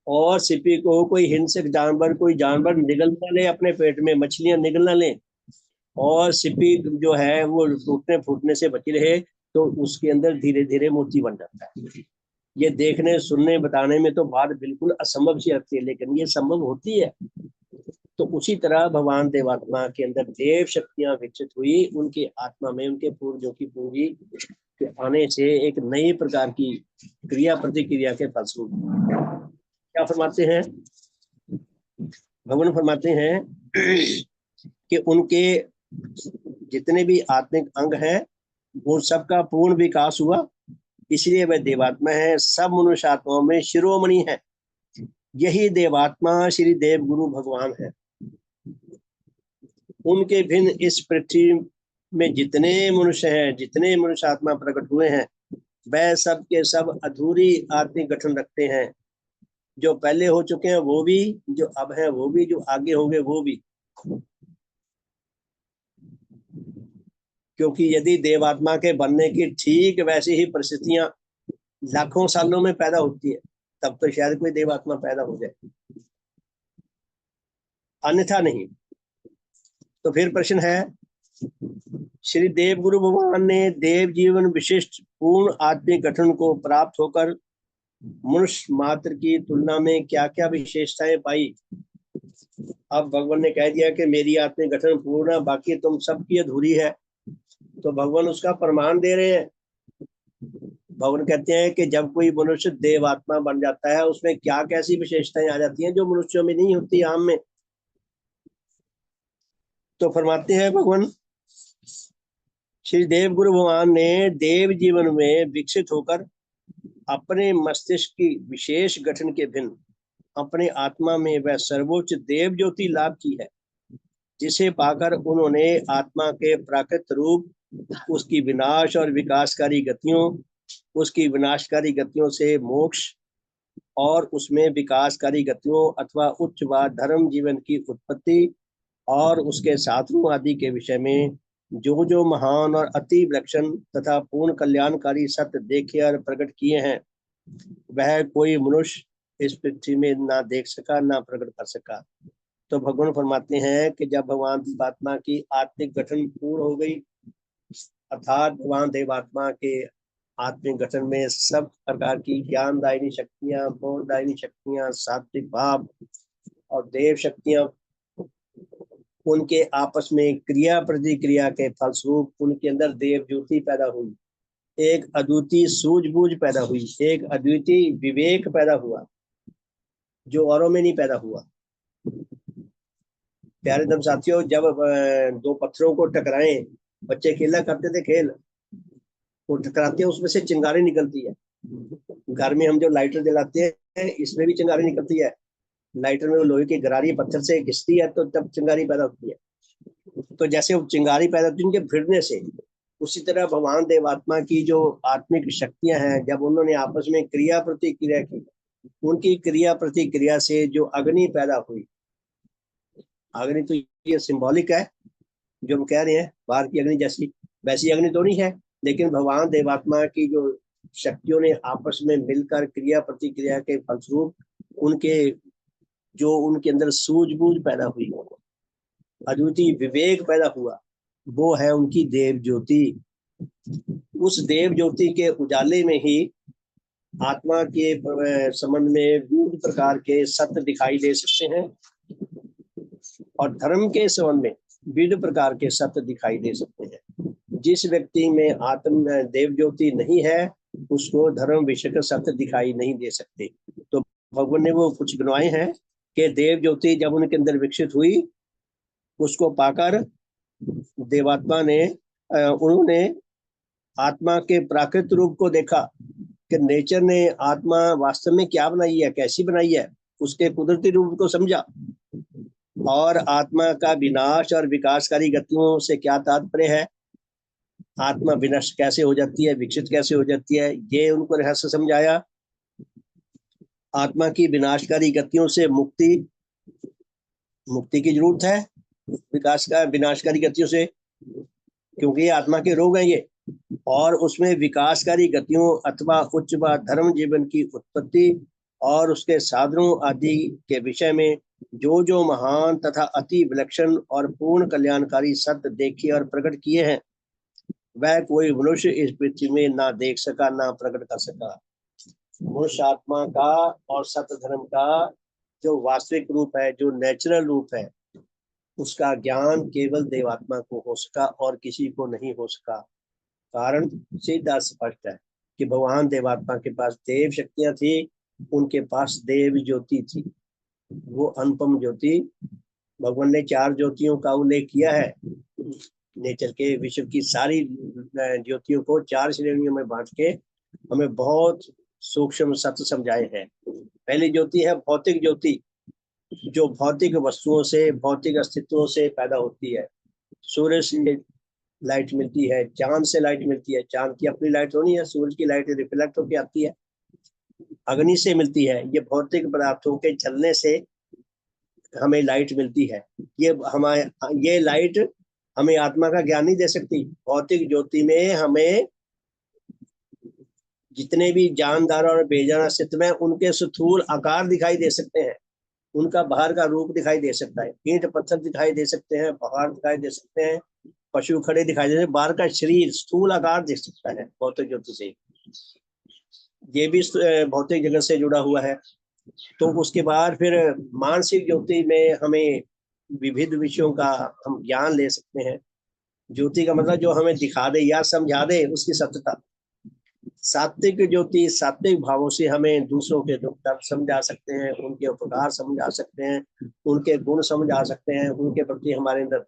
और सिप्पी को कोई हिंसक जानवर, कोई जानवर निगल ना ले अपने पेट में, मछलियां निगल ना ले, और सिप्पी जो है वो टूटने फूटने से बची रहे, तो उसके अंदर धीरे धीरे मोती बन जाता है। ये देखने सुनने बताने में तो बात बिल्कुल असंभव सी लगती है, लेकिन ये संभव होती है। तो उसी तरह भगवान देवात्मा के अंदर देव शक्तियां विकसित हुई, उनकी आत्मा में उनके पूर्वजों की पूंजी के आने से एक नई प्रकार की क्रिया प्रतिक्रिया के फलस्वरूप क्या फरमाते हैं भगवान, फरमाते हैं कि उनके जितने भी आत्मिक अंग हैं वो सबका पूर्ण विकास हुआ, इसलिए वह देवात्मा है। सब मनुष्य आत्माओं में शिरोमणि है, यही देवात्मा श्री देव गुरु भगवान है। उनके भिन्न इस पृथ्वी में जितने मनुष्य हैं, जितने मनुष्य आत्मा प्रकट हुए हैं, वह सब के सब अधूरी आत्मिक गठन रखते हैं। जो पहले हो चुके हैं वो भी, जो अब हैं वो भी, जो आगे होंगे वो भी। क्योंकि यदि देवात्मा के बनने की ठीक वैसी ही परिस्थितियां लाखों सालों में पैदा होती है, तब तो शायद कोई देवात्मा पैदा हो जाए, अन्यथा नहीं। तो फिर प्रश्न है, श्री देव गुरु भगवान ने देव जीवन विशिष्ट पूर्ण आत्मिक गठन को प्राप्त होकर मनुष्य मात्र की तुलना में क्या क्या विशेषताएं पाई। अब भगवान ने कह दिया कि मेरी आत्मिक गठन पूर्ण, बाकी तुम सबकी अधूरी है। तो भगवान उसका प्रमाण दे रहे हैं। भगवान कहते हैं कि जब कोई मनुष्य देवात्मा बन जाता है, उसमें क्या कैसी विशेषताएं आ जाती हैं जो मनुष्यों में नहीं होती आम में। तो फरमाते हैं भगवान, श्री देव गुरु भगवान ने देव जीवन में विकसित होकर अपने मस्तिष्क की विशेष गठन के भिन्न अपने आत्मा में वह सर्वोच्च देव ज्योति लाभ की है, जिसे पाकर उन्होंने आत्मा के प्राकृत रूप, उसकी विनाश और विकासकारी गतियों, उसकी विनाशकारी गतियों से मोक्ष और उसमें विकासकारी गतियों अथवा उच्च व धर्म जीवन की उत्पत्ति और उसके साधनों आदि के विषय में जो महान और अति विलक्षण तथा पूर्ण कल्याणकारी सत्य देखे और प्रकट किए हैं, वह कोई मनुष्य इस पृथ्वी में ना देख सका, ना प्रकट कर सका। तो भगवान फरमाते हैं कि जब भगवान देवात्मा की आत्मिक गठन पूर्ण हो गई, अर्थात भगवान देवात्मा के आत्मिक गठन में सब प्रकार की ज्ञानदायिनी शक्तियां, बोधदायिनी शक्तियां, सात्विक भाव और देव शक्तियां, उनके आपस में क्रिया प्रतिक्रिया के फलस्वरूप उनके अंदर देव ज्योति पैदा हुई, एक अद्वितीय सूझबूझ पैदा हुई, एक अद्वितीय विवेक पैदा हुआ जो औरों में नहीं पैदा हुआ। प्यारे धर्म साथियों, जब दो पत्थरों को टकराएं, बच्चे खेला करते थे खेल, वो टकराते हैं, उसमें से चिंगारी निकलती है। घर में हम जो लाइटर जलाते हैं, इसमें भी चिंगारी निकलती है। लाइटर में वो लोहे की गरारी पत्थर से घिसती है, तो तब चिंगारी पैदा होती है। तो जैसे वो चिंगारी पैदा होती है उनके भिड़ने से, उसी तरह भगवान देवात्मा की जो आत्मिक शक्तियां हैं, जब उन्होंने आपस में क्रिया प्रतिक्रिया की, उनकी क्रिया प्रतिक्रिया से जो अग्नि पैदा हुई, अग्नि तो ये सिंबॉलिक है, जो हम कह रहे हैं बाहर की अग्नि जैसी, वैसी अग्नि तो नहीं है, लेकिन भगवान देवात्मा की जो शक्तियों ने आपस में मिलकर क्रिया प्रतिक्रिया के फलस्वरूप उनके अंदर सूझबूझ पैदा हुई, अद्वितीय विवेक पैदा हुआ, वो है उनकी देव ज्योति। उस देव ज्योति के उजाले में ही आत्मा के संबंध में विविध प्रकार के सत्य दिखाई दे सकते हैं और धर्म के संबंध में विविध प्रकार के सत्य दिखाई दे सकते हैं। जिस व्यक्ति में आत्म देव ज्योति नहीं है, उसको धर्म विषय के सत्य दिखाई नहीं दे सकते। तो भगवान ने वो कुछ गिनवाए हैं कि देव ज्योति जब उनके अंदर विकसित हुई, उसको पाकर देवात्मा ने उन्होंने आत्मा के प्राकृत रूप को देखा कि नेचर ने आत्मा वास्तव में क्या बनाई है, कैसी बनाई है, उसके कुदरती रूप को समझा और आत्मा का विनाश और विकासकारी गतियों से क्या तात्पर्य है, आत्मा विनष्ट कैसे हो जाती है, विकसित कैसे हो जाती है, ये उनको रहस्य समझाया। आत्मा की विनाशकारी गतियों से मुक्ति की जरूरत है, विनाशकारी गतियों से, क्योंकि ये आत्मा के रोग हैं ये, और उसमें विकासकारी गतियों अथवा उच्च व धर्म जीवन की उत्पत्ति और उसके साधनों आदि के विषय में जो महान तथा अति विलक्षण और पूर्ण कल्याणकारी सत्य देखे और प्रकट किए हैं, वह कोई मनुष्य इस पृथ्वी में ना देख सका, ना प्रकट कर सका। मनुष्य आत्मा का और सत्य धर्म का जो वास्तविक रूप है, जो नेचुरल रूप है, उसका ज्ञान केवल देवात्मा को हो सका और किसी को नहीं हो सका। कारण सीधा स्पष्ट है कि भगवान देवात्मा के पास देव शक्तियां थी, उनके पास देव ज्योति थी, वो अनुपम ज्योति। भगवान ने 4 ज्योतियों का उल्लेख किया है। नेचर के विश्व की सारी ज्योतियों को 4 श्रेणियों में बांट के हमें बहुत सूक्ष्म सत्य समझाए हैं। पहली ज्योति है भौतिक ज्योति, जो भौतिक वस्तुओं से, भौतिक अस्तित्वों से पैदा होती है। सूर्य से लाइट मिलती है, चांद से लाइट मिलती है, चांद की अपनी लाइट होनी है, सूरज की लाइट रिफ्लेक्ट होकर आती है, अग्नि से मिलती है। ये भौतिक पदार्थों के चलने से हमें लाइट मिलती है। ये लाइट हमें आत्मा का ज्ञान नहीं दे सकती। भौतिक ज्योति में हमें जितने भी जानदार और बेजान अस्तित्व में उनके स्थूल आकार दिखाई दे सकते हैं, उनका बाहर का रूप दिखाई दे सकता है, ईंट पत्थर दिखाई दे सकते हैं, पहाड़ दिखाई दे सकते हैं, पशु खड़े दिखाई दे सकते हैं, बाहर का शरीर स्थूल आकार दिख सकता है भौतिक ज्योति से। ये भी भौतिक जगत से जुड़ा हुआ है। तो उसके बाद फिर मानसिक ज्योति में हमें विविध विषयों का हम ज्ञान ले सकते हैं। ज्योति का मतलब जो हमें दिखा दे या समझा दे उसकी सत्यता। सात्विक ज्योति सात्विक भावों से हमें दूसरों के दुख दर्द समझा सकते हैं, उनके उपकार समझा सकते हैं, उनके गुण समझा सकते हैं, उनके प्रति हमारे अंदर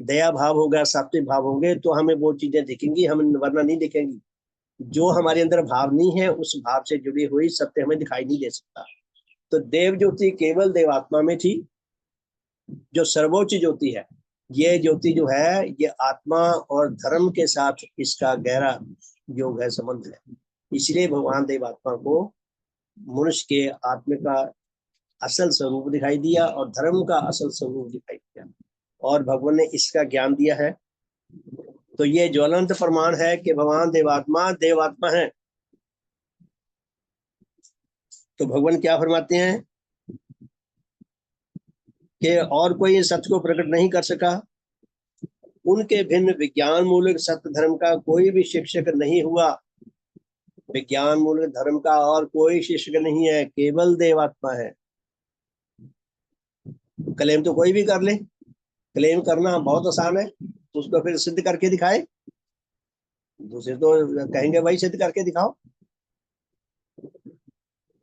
दया भाव होगा, सात्विक भाव होंगे तो हमें वो चीजें दिखेंगी, हमें वरना नहीं दिखेंगी। जो हमारे अंदर भाव नहीं है उस भाव से जुड़ी हुई सत्य हमें दिखाई नहीं दे सकता। तो देव ज्योति केवल देवात्मा में थी, जो सर्वोच्च ज्योति है। ये ज्योति जो है ये आत्मा और धर्म के साथ इसका गहरा योग है, संबंध है। इसलिए भगवान देवात्मा को मनुष्य के आत्मा का असल स्वरूप दिखाई दिया और धर्म का असल स्वरूप दिखाई दिया, और भगवान ने इसका ज्ञान दिया है। तो ये ज्वलंत प्रमाण है कि भगवान देवात्मा है। तो भगवान क्या फरमाते हैं कि और कोई सत्य को प्रकट नहीं कर सका, उनके भिन्न विज्ञान मूलक सत्य धर्म का कोई भी शिक्षक नहीं हुआ। विज्ञान मूलक धर्म का और कोई शिक्षक नहीं है, केवल देवात्मा है। क्लेम तो कोई भी कर ले, क्लेम करना बहुत आसान है, उसको फिर सिद्ध करके दिखाए। दूसरे तो कहेंगे भाई सिद्ध करके दिखाओ।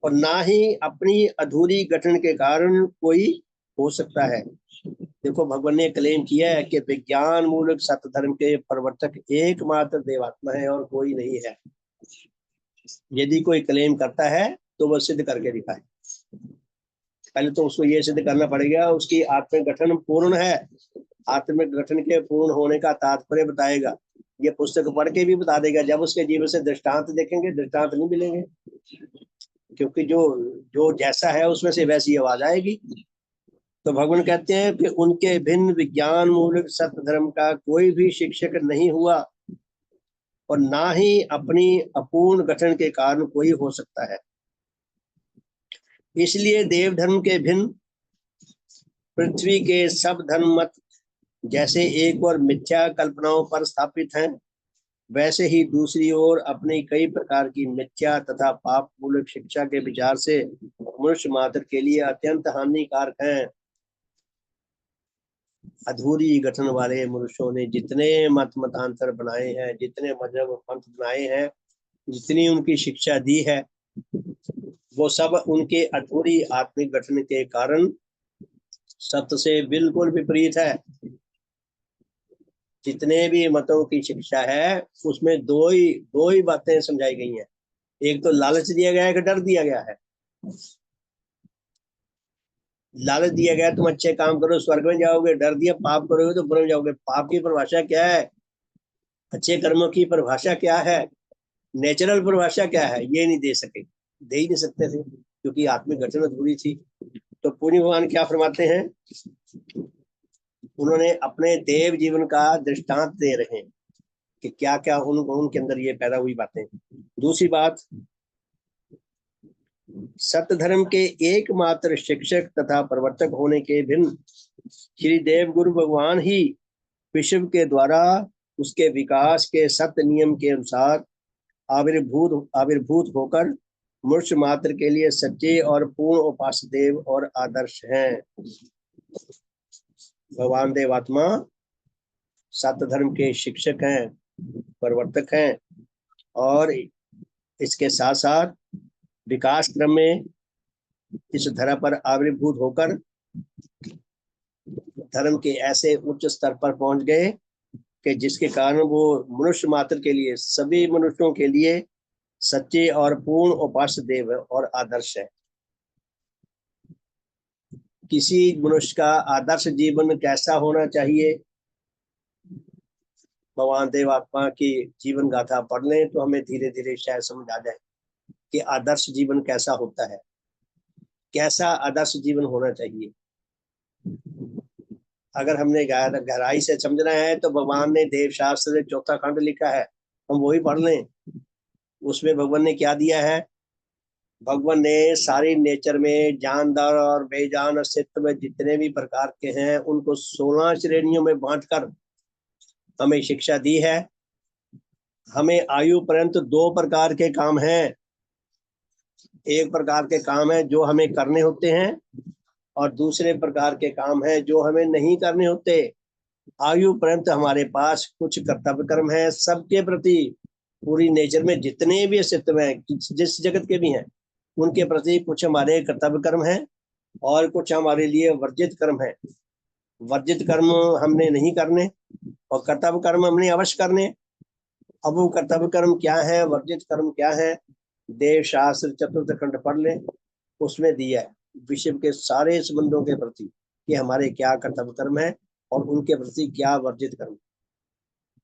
और ना ही अपनी अधूरी गठन के कारण कोई हो सकता है। देखो भगवान ने क्लेम किया है कि विज्ञान मूलक सत्य धर्म के प्रवर्तक एकमात्र देवात्मा है और कोई नहीं है। यदि कोई क्लेम करता है तो वह सिद्ध करके दिखाए। पहले तो उसको ये सिद्ध करना पड़ेगा उसकी आत्मिक गठन पूर्ण है। आत्मिक गठन के पूर्ण होने का तात्पर्य बताएगा। ये पुस्तक पढ़ के भी बता देगा। जब उसके जीवन से दृष्टांत देखेंगे, दृष्टांत नहीं मिलेंगे, क्योंकि जो जैसा है उसमें से वैसी आवाज आएगी। तो भगवान कहते हैं कि उनके भिन्न विज्ञान मूलक सत्य धर्म का कोई भी शिक्षक नहीं हुआ और ना ही अपनी अपूर्ण गठन के कारण कोई हो सकता है। इसलिए देव धर्म के भिन्न पृथ्वी के सब धर्म मत जैसे एक और मिथ्या कल्पनाओं पर स्थापित हैं, वैसे ही दूसरी ओर अपनी कई प्रकार की मिथ्या तथा पाप मूलक शिक्षा के विचार से मनुष्य मात्र के लिए अत्यंत हानिकारक हैं। अधूरी गठन वाले मनुष्यों ने जितने मतांतर बनाए हैं, जितने मजहब पंथ बनाए हैं, जितनी उनकी शिक्षा दी है, वो सब उनके अधूरी आत्मिक गठन के कारण सत्य से बिल्कुल विपरीत है। जितने भी मतों की शिक्षा है उसमें दो ही बातें समझाई गई हैं। एक तो लालच दिया गया है कि डर दिया गया है। लालच दिया गया तुम अच्छे काम करो स्वर्ग में जाओगे, डर दिया पाप करोगे तो बुरे में जाओगे। पाप की परिभाषा क्या है, अच्छे कर्मों की परिभाषा क्या है, नेचुरल परिभाषा क्या है, ये नहीं दे सके, दे ही नहीं सकते थे क्योंकि आत्मिक गठन अधूरी थी। तो पुण्य भगवान क्या फरमाते हैं, उन्होंने अपने देव जीवन का दृष्टांत दे रहे हैं कि क्या क्या उनके अंदर ये पैदा हुई बातें। दूसरी बात, सत्य धर्म के एकमात्र शिक्षक तथा प्रवर्तक होने के भिन्न श्री देव गुरु भगवान ही विश्व के द्वारा उसके विकास के सत्य नियम के अनुसार आविर्भूत होकर मनुष्य मात्र के लिए सच्चे और पूर्ण उपास्य देव और आदर्श हैं। भगवान देवात्मा सत्य धर्म के शिक्षक हैं, प्रवर्तक हैं, और इसके साथ साथ विकास क्रम में इस धरा पर आविर्भूत होकर धर्म के ऐसे उच्च स्तर पर पहुंच गए कि जिसके कारण वो मनुष्य मात्र के लिए, सभी मनुष्यों के लिए सच्चे और पूर्ण उपास्य देव और आदर्श है। किसी मनुष्य का आदर्श जीवन कैसा होना चाहिए, भगवान देवात्मा की जीवन गाथा पढ़ लें तो हमें धीरे धीरे शायद समझ आ जाए कि आदर्श जीवन कैसा होता है, कैसा आदर्श जीवन होना चाहिए। अगर हमने गहराई से समझना है तो भगवान ने देव शास्त्र में 4था खंड लिखा है, हम वही पढ़ लें। उसमें भगवान ने क्या दिया है? भगवान ने सारी नेचर में जानदार और बेजान अस्तित्व में जितने भी प्रकार के हैं उनको 16 श्रेणियों में बांटकर हमें शिक्षा दी है। हमें आयु पर्यंत 2 प्रकार के काम हैं। एक प्रकार के काम है जो हमें करने होते हैं और दूसरे प्रकार के काम है जो हमें नहीं करने होते। आयु पर्यंत हमारे पास कुछ कर्तव्य कर्म है सबके प्रति, पूरी नेचर में जितने भी अस्तित्व हैं, जिस जगत के भी हैं, उनके प्रति कुछ हमारे कर्तव्य कर्म हैं और कुछ हमारे लिए वर्जित कर्म है। वर्जित कर्म हमने नहीं करने और कर्तव्य कर्म हमने अवश्य करने। अब वो कर्तव्य कर्म क्या है, वर्जित कर्म क्या है, देव शास्त्र 4th खंड पढ़ ले, उसमें दिया है विश्व के सारे संबंधों के प्रति कि हमारे क्या कर्तव्य कर्म है और उनके प्रति क्या वर्जित कर्म।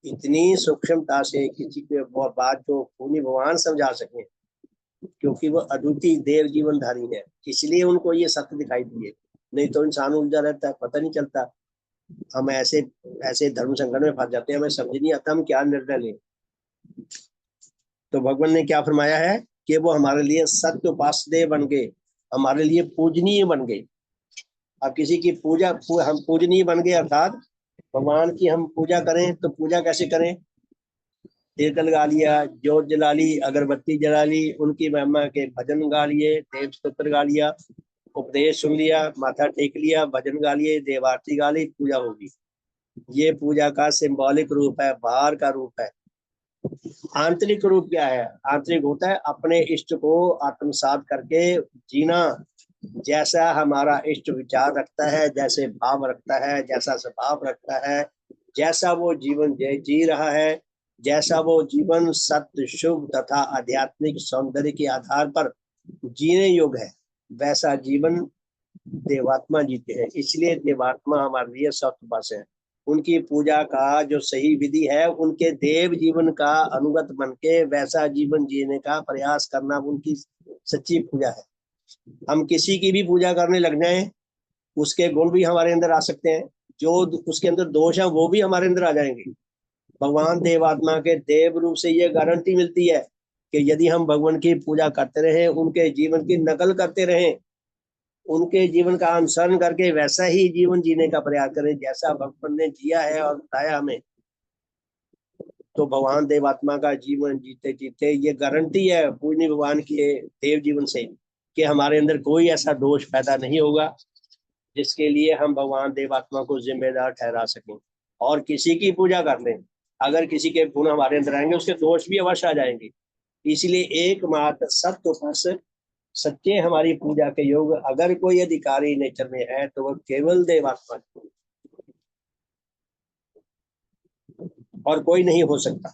इतनी सूक्ष्मता से किसी को बात जो पूर्ण भगवान समझा सके, क्योंकि वो अद्वितीय देव जीवनधारी है, इसलिए उनको ये सत्य दिखाई दिए। नहीं तो इंसान उलझा रहता है, पता नहीं चलता। हम ऐसे ऐसे धर्म संकट में फंस जाते हैं, हमें समझ नहीं आता हम क्या निर्णय लें। तो भगवान ने क्या फरमाया है कि वो हमारे लिए सत्य उपास्य बन गए, हमारे लिए पूजनीय बन गए। अब किसी की पूजा हम पूजनीय बन गए, अर्थात भगवान की हम पूजा करें तो पूजा कैसे करें? तिलक गा लिया, जोत जला ली, अगरबत्ती जला ली, उनकी महिमा के भजन गा लिए, देव स्तोत्र गा लिया, उपदेश सुन लिया, माथा टेक लिया, भजन गा लिए, देव आरती गा ली, पूजा होगी। ये पूजा का सिंबॉलिक रूप है, बाहर का रूप है। आंतरिक रूप क्या है? आंतरिक होता है अपने इष्ट को आत्मसात करके जीना। जैसा हमारा इष्ट विचार रखता है, जैसे भाव रखता है, जैसा स्वभाव रखता है, जैसा वो जीवन जी रहा है, जैसा वो जीवन सत्य शुभ तथा आध्यात्मिक सौंदर्य के आधार पर जीने योग्य है, वैसा जीवन देवात्मा जीते हैं। इसलिए देवात्मा हमारे लिए सत्य है। उनकी पूजा का जो सही विधि है, उनके देव जीवन का अनुगत बन के वैसा जीवन जीने का प्रयास करना उनकी सच्ची पूजा है। हम किसी की भी पूजा करने लग जाएं, उसके गुण भी हमारे अंदर आ सकते हैं, जो उसके अंदर दोष है वो भी हमारे अंदर आ जाएंगे। भगवान देवात्मा के देव रूप से ये गारंटी मिलती है कि यदि हम भगवान की पूजा करते रहे, उनके जीवन की नकल करते रहे, उनके जीवन का अनुसरण करके वैसा ही जीवन जीने का प्रयास करें जैसा भगवान ने जिया है और बताया हमें, तो भगवान देवात्मा का जीवन जीते जीते ये गारंटी है पूजनीय भगवान के देव जीवन से कि हमारे अंदर कोई ऐसा दोष पैदा नहीं होगा जिसके लिए हम भगवान देवात्मा को जिम्मेदार ठहरा सकें। और किसी की पूजा कर लें, अगर किसी के गुण हमारे अंदर आएंगे, उसके दोष भी अवश्य आ जाएंगे। इसलिए एकमात्र सत्य उपास्य सच्चे हमारी पूजा के योग अगर कोई अधिकारी नेचर में है तो वह केवल देवात्मा और कोई नहीं हो सकता।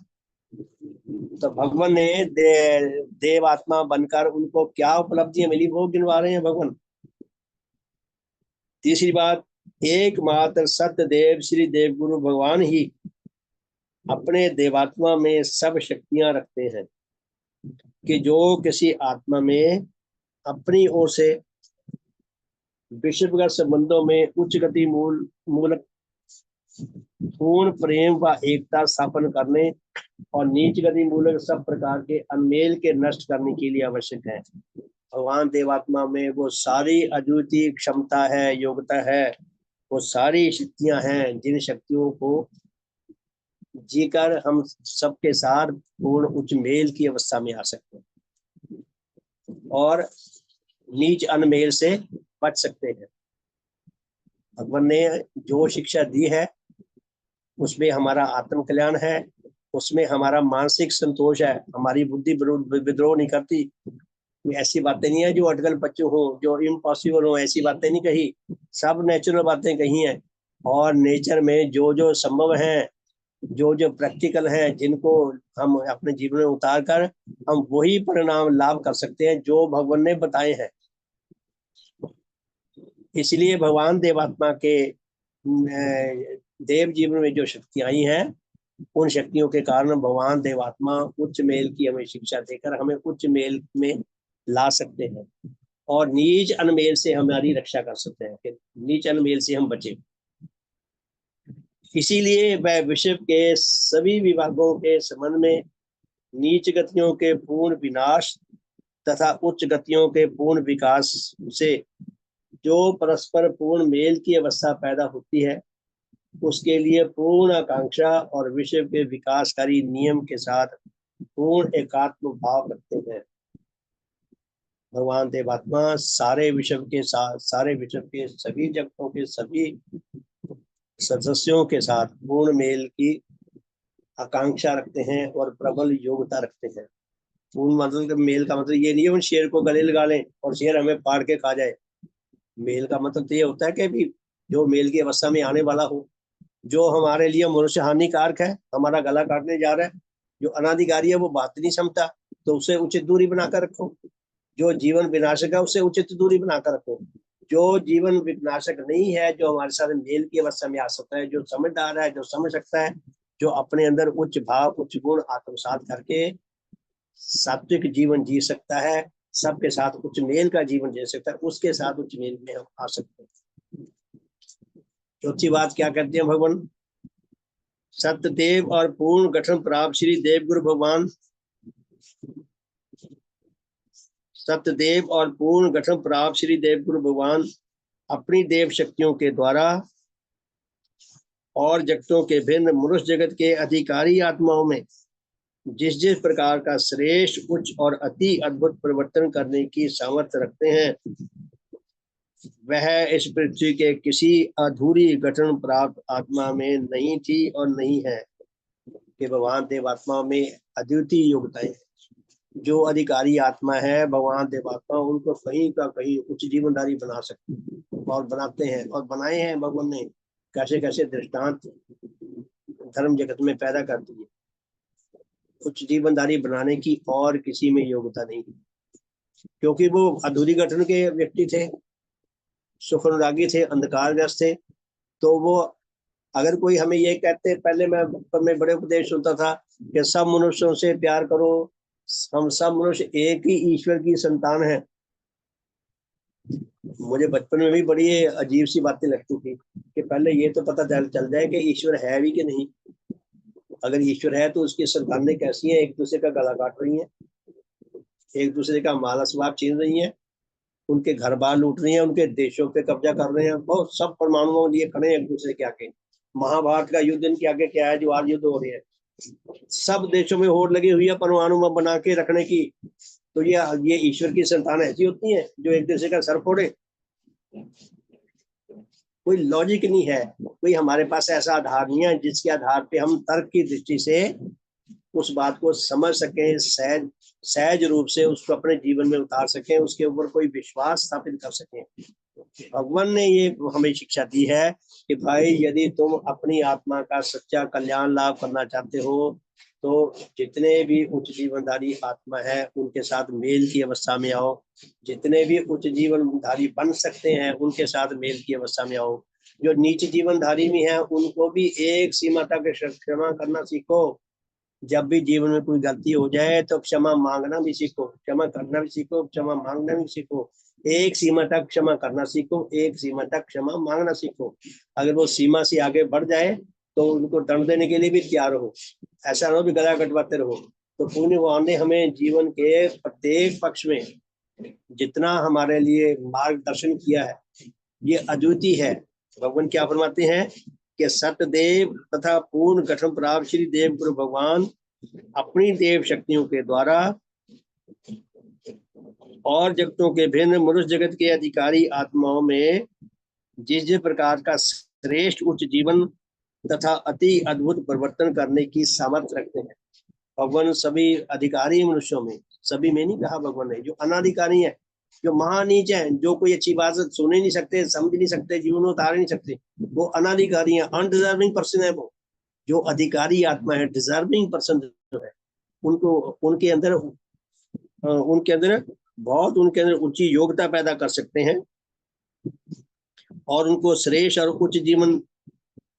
तो भगवान ने देवात्मा बनकर उनको क्या उपलब्धियां मिली वो गिनवा रहे हैं भगवान। तीसरी बात, एकमात्र सत्य देव श्री देव गुरु भगवान ही अपने देवात्मा में सब शक्तियां रखते हैं कि जो किसी आत्मा में अपनी ओर से विश्वगत संबंधों में उच्च गति मूलक पूर्ण प्रेम व एकता स्थापन करने और नीच गति मूलक सब प्रकार के अनमेल के नष्ट करने के लिए आवश्यक है। भगवान देवात्मा में वो सारी अद्वितीय क्षमता है, योग्यता है, वो सारी शक्तियां हैं जिन शक्तियों को जीकर हम सबके साथ पूर्ण उच्च मेल की अवस्था में आ सकते हैं और नीच अनमेल से बच सकते हैं। भगवान ने जो शिक्षा दी है उसमें हमारा आत्म कल्याण है, उसमें हमारा मानसिक संतोष है, हमारी बुद्धि विद्रोह नहीं करती। ऐसी बातें नहीं है जो अटकल बच्चों हो, जो इम्पॉसिबल हो, ऐसी बातें नहीं कही, सब नेचुरल बातें कही हैं। और नेचर में जो जो संभव है, जो जो प्रैक्टिकल है, जिनको हम अपने जीवन में उतार कर हम वही परिणाम लाभ कर सकते हैं जो भगवान ने बताए हैं। इसलिए भगवान देवात्मा के देव जीवन में जो शक्ति आई हैं उन शक्तियों के कारण भगवान देवात्मा उच्च मेल की हमें शिक्षा देकर हमें उच्च मेल में ला सकते हैं और नीच अनमेल से हमारी रक्षा कर सकते हैं कि नीच अनमेल से हम बचे। इसीलिए वह विश्व के सभी विभागों के संबंध में नीच गतियों के पूर्ण विनाश तथा उच्च गतियों के पूर्ण विकास से जो परस्पर पूर्ण मेल की अवस्था पैदा होती है उसके लिए पूर्ण आकांक्षा और विश्व के विकासकारी नियम के साथ पूर्ण एकात्म भाव रखते हैं। भगवान देवात्मा सारे विश्व के सभी जगतों के सभी सदस्यों के साथ पूर्ण मेल की आकांक्षा रखते हैं और प्रबल योग्यता रखते हैं। पूर्ण मतलब मेल का मतलब ये नहीं है उन शेर को गले लगा लें और शेर हमें फाड़ के खा जाए। मेल का मतलब तो ये होता है कि भी जो मेल की अवस्था में आने वाला हो, जो हमारे लिए मनुष्य हानिकारक है, हमारा गला काटने जा रहा है, जो अनाधिकारी है वो बात नहीं समझता, तो उससे उचित दूरी बनाकर रखो। जो जीवन विनाशक है उससे उचित दूरी बनाकर रखो। जो जीवन विनाशक नहीं है, जो हमारे साथ मेल की अवस्था में आ सकता है, जो समझदार है, जो समझ सकता है, जो अपने अंदर उच्च भाव उच्च गुण आत्मसात करके सात्विक जीवन जी सकता है, सबके साथ उच्च मेल का जीवन जी सकता है, उसके साथ उच्च मेल में हम आ सकते हैं। चौथी बात क्या कहते हैं भगवान? सत्यदेव और पूर्ण गठन प्राप्त श्री देव गुरु भगवान, सत्यदेव और पूर्ण गठन प्राप्त श्री देव गुरु भगवान अपनी देव शक्तियों के द्वारा और जगतों के भिन्न मनुष्य जगत के अधिकारी आत्माओं में जिस जिस प्रकार का श्रेष्ठ उच्च और अति अद्भुत परिवर्तन करने की सामर्थ्य रखते हैं, वह इस पृथ्वी के किसी अधूरी गठन प्राप्त आत्मा में नहीं थी और नहीं है। कि भगवान देवात्मा में अद्वितीय योग्यताएं, जो अधिकारी आत्मा है भगवान देवात्मा उनको कहीं का कहीं उच्च जीवनधारी बना सकते और बनाते हैं और बनाए हैं। भगवान ने कैसे कैसे दृष्टांत धर्म जगत में पैदा कर दिए। उच्च जीवनधारी बनाने की और किसी में योग्यता नहीं, क्योंकि वो अधूरी गठन के व्यक्ति थे, सुखनुरागी थे, अंधकारग्रस्त थे। तो वो अगर कोई हमें ये कहते, पहले मैं बड़े उपदेश सुनता था कि सब मनुष्यों से प्यार करो, हम सब मनुष्य एक ही ईश्वर की संतान है। मुझे बचपन में भी बड़ी अजीब सी बातें लगती थी कि पहले ये तो पता चल जाए कि ईश्वर है भी कि नहीं। अगर ईश्वर है तो उसकी संतानें कैसी हैं? एक दूसरे का गला काट रही हैं, एक दूसरे का माला स्वभाव छीन रही हैं, उनके घर बार लूट रही हैं, उनके देशों पे कब्जा कर रहे हैं, बहुत सब परमाणुओं लिए खड़े हैं एक दूसरे के आगे। महाभारत का युद्ध इनके आगे क्या है जो आज युद्ध हो रहे हैं? सब देशों में होड़ लगी हुई है परमाणु बम बना के रखने की। तो ये ईश्वर की संतान ऐसी होती है जो एक दूसरे का सर फोड़े? कोई लॉजिक नहीं है, कोई हमारे पास ऐसा आधार नहीं है जिसके आधार पे हम तर्क की दृष्टि से उस बात को समझ सकें, सहज रूप से उसको अपने जीवन में उतार सकें, उसके ऊपर कोई विश्वास स्थापित कर सकें। भगवान ने ये हमें शिक्षा दी है कि भाई यदि तुम अपनी आत्मा का सच्चा कल्याण लाभ करना चाहते हो तो जितने भी उच्च जीवनधारी आत्मा है उनके साथ मेल की अवस्था में आओ। जितने भी उच्च जीवनधारी बन सकते हैं उनके साथ मेल की अवस्था में आओ। जो नीच जीवनधारी में है उनको भी एक सीमा तक क्षमा करना सीखो। जब भी जीवन में कोई गलती हो जाए तो क्षमा मांगना भी सीखो, क्षमा करना भी सीखो, क्षमा मांगना भी सीखो। एक सीमा तक क्षमा करना सीखो, एक सीमा तक क्षमा मांगना सीखो। अगर वो सीमा से आगे बढ़ जाए तो उनको दंड देने के लिए भी तैयार हो, ऐसा ना भी गला कटवाते रहो। तो पुण्य भगवान ने हमें जीवन के प्रत्येक पक्ष में जितना हमारे लिए मार्गदर्शन किया है ये अद्वितीय है। भगवान क्या फरमाते हैं कि सत्यदेव तथा पूर्ण गठन प्राप्त श्री देव गुरु भगवान अपनी देव शक्तियों के द्वारा और जगतों के भिन्न मनुष्य जगत के अधिकारी आत्माओं में जिस जिस प्रकार का श्रेष्ठ उच्च जीवन तथा अति अद्भुत परिवर्तन करने की सामर्थ्य रखते हैं। भगवान सभी अधिकारी मनुष्यों में, सभी में नहीं कहा भगवान ने, जो अनाधिकारी है, जो महानीच है, जो कोई अच्छी बात सुन ही नहीं सकते, समझ नहीं सकते, जीवन में उतार नहीं सकते, वो अनाधिकारी है, अनडिजर्विंग पर्सन है। वो जो अधिकारी आत्मा है, डिजर्विंग पर्सन जो है, उनको उनके अंदर बहुत उनके अंदर ऊंची योग्यता पैदा कर सकते हैं और उनको श्रेष्ठ और उच्च जीवन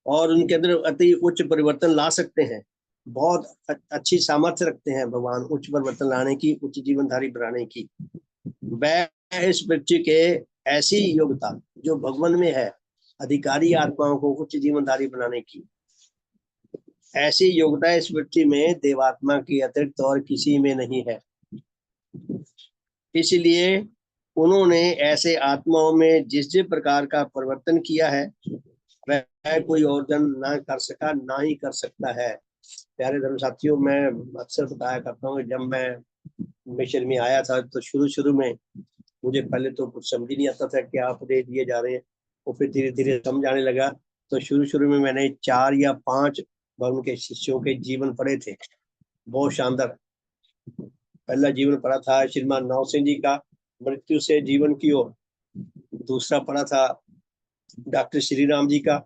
और उनके अंदर अति उच्च परिवर्तन ला सकते हैं। बहुत अच्छी सामर्थ्य रखते हैं भगवान उच्च परिवर्तन लाने की, उच्च जीवनधारी बनाने की। वह इस पृथ्वी के ऐसी योग्यता जो भगवान में है, अधिकारी आत्माओं को उच्च जीवनधारी बनाने की, ऐसी योग्यता इस पृथ्वी में देवात्मा की अतिरिक्त और किसी में नहीं है। इसलिए उन्होंने ऐसे आत्माओं में जिस जिस प्रकार का परिवर्तन किया है, वह कोई और जन ना कर सका, ना ही कर सकता है। प्यारे धर्म साथियों, मैं अक्सर बताया करता हूँ, जब मैं मिशन में आया था तो शुरू में मुझे पहले तो कुछ समझ ही नहीं आता था क्या उपदेश दिए जा रहे हैं, और फिर धीरे धीरे समझ आने लगा। तो शुरू में मैंने 4 या 5 भगवान के शिष्यों के जीवन पढ़े थे, बहुत शानदार। पहला जीवन पढ़ा था श्रीमान नौ सिंह जी का, मृत्यु से जीवन की ओर। दूसरा पढ़ा था डॉक्टर श्री राम जी का,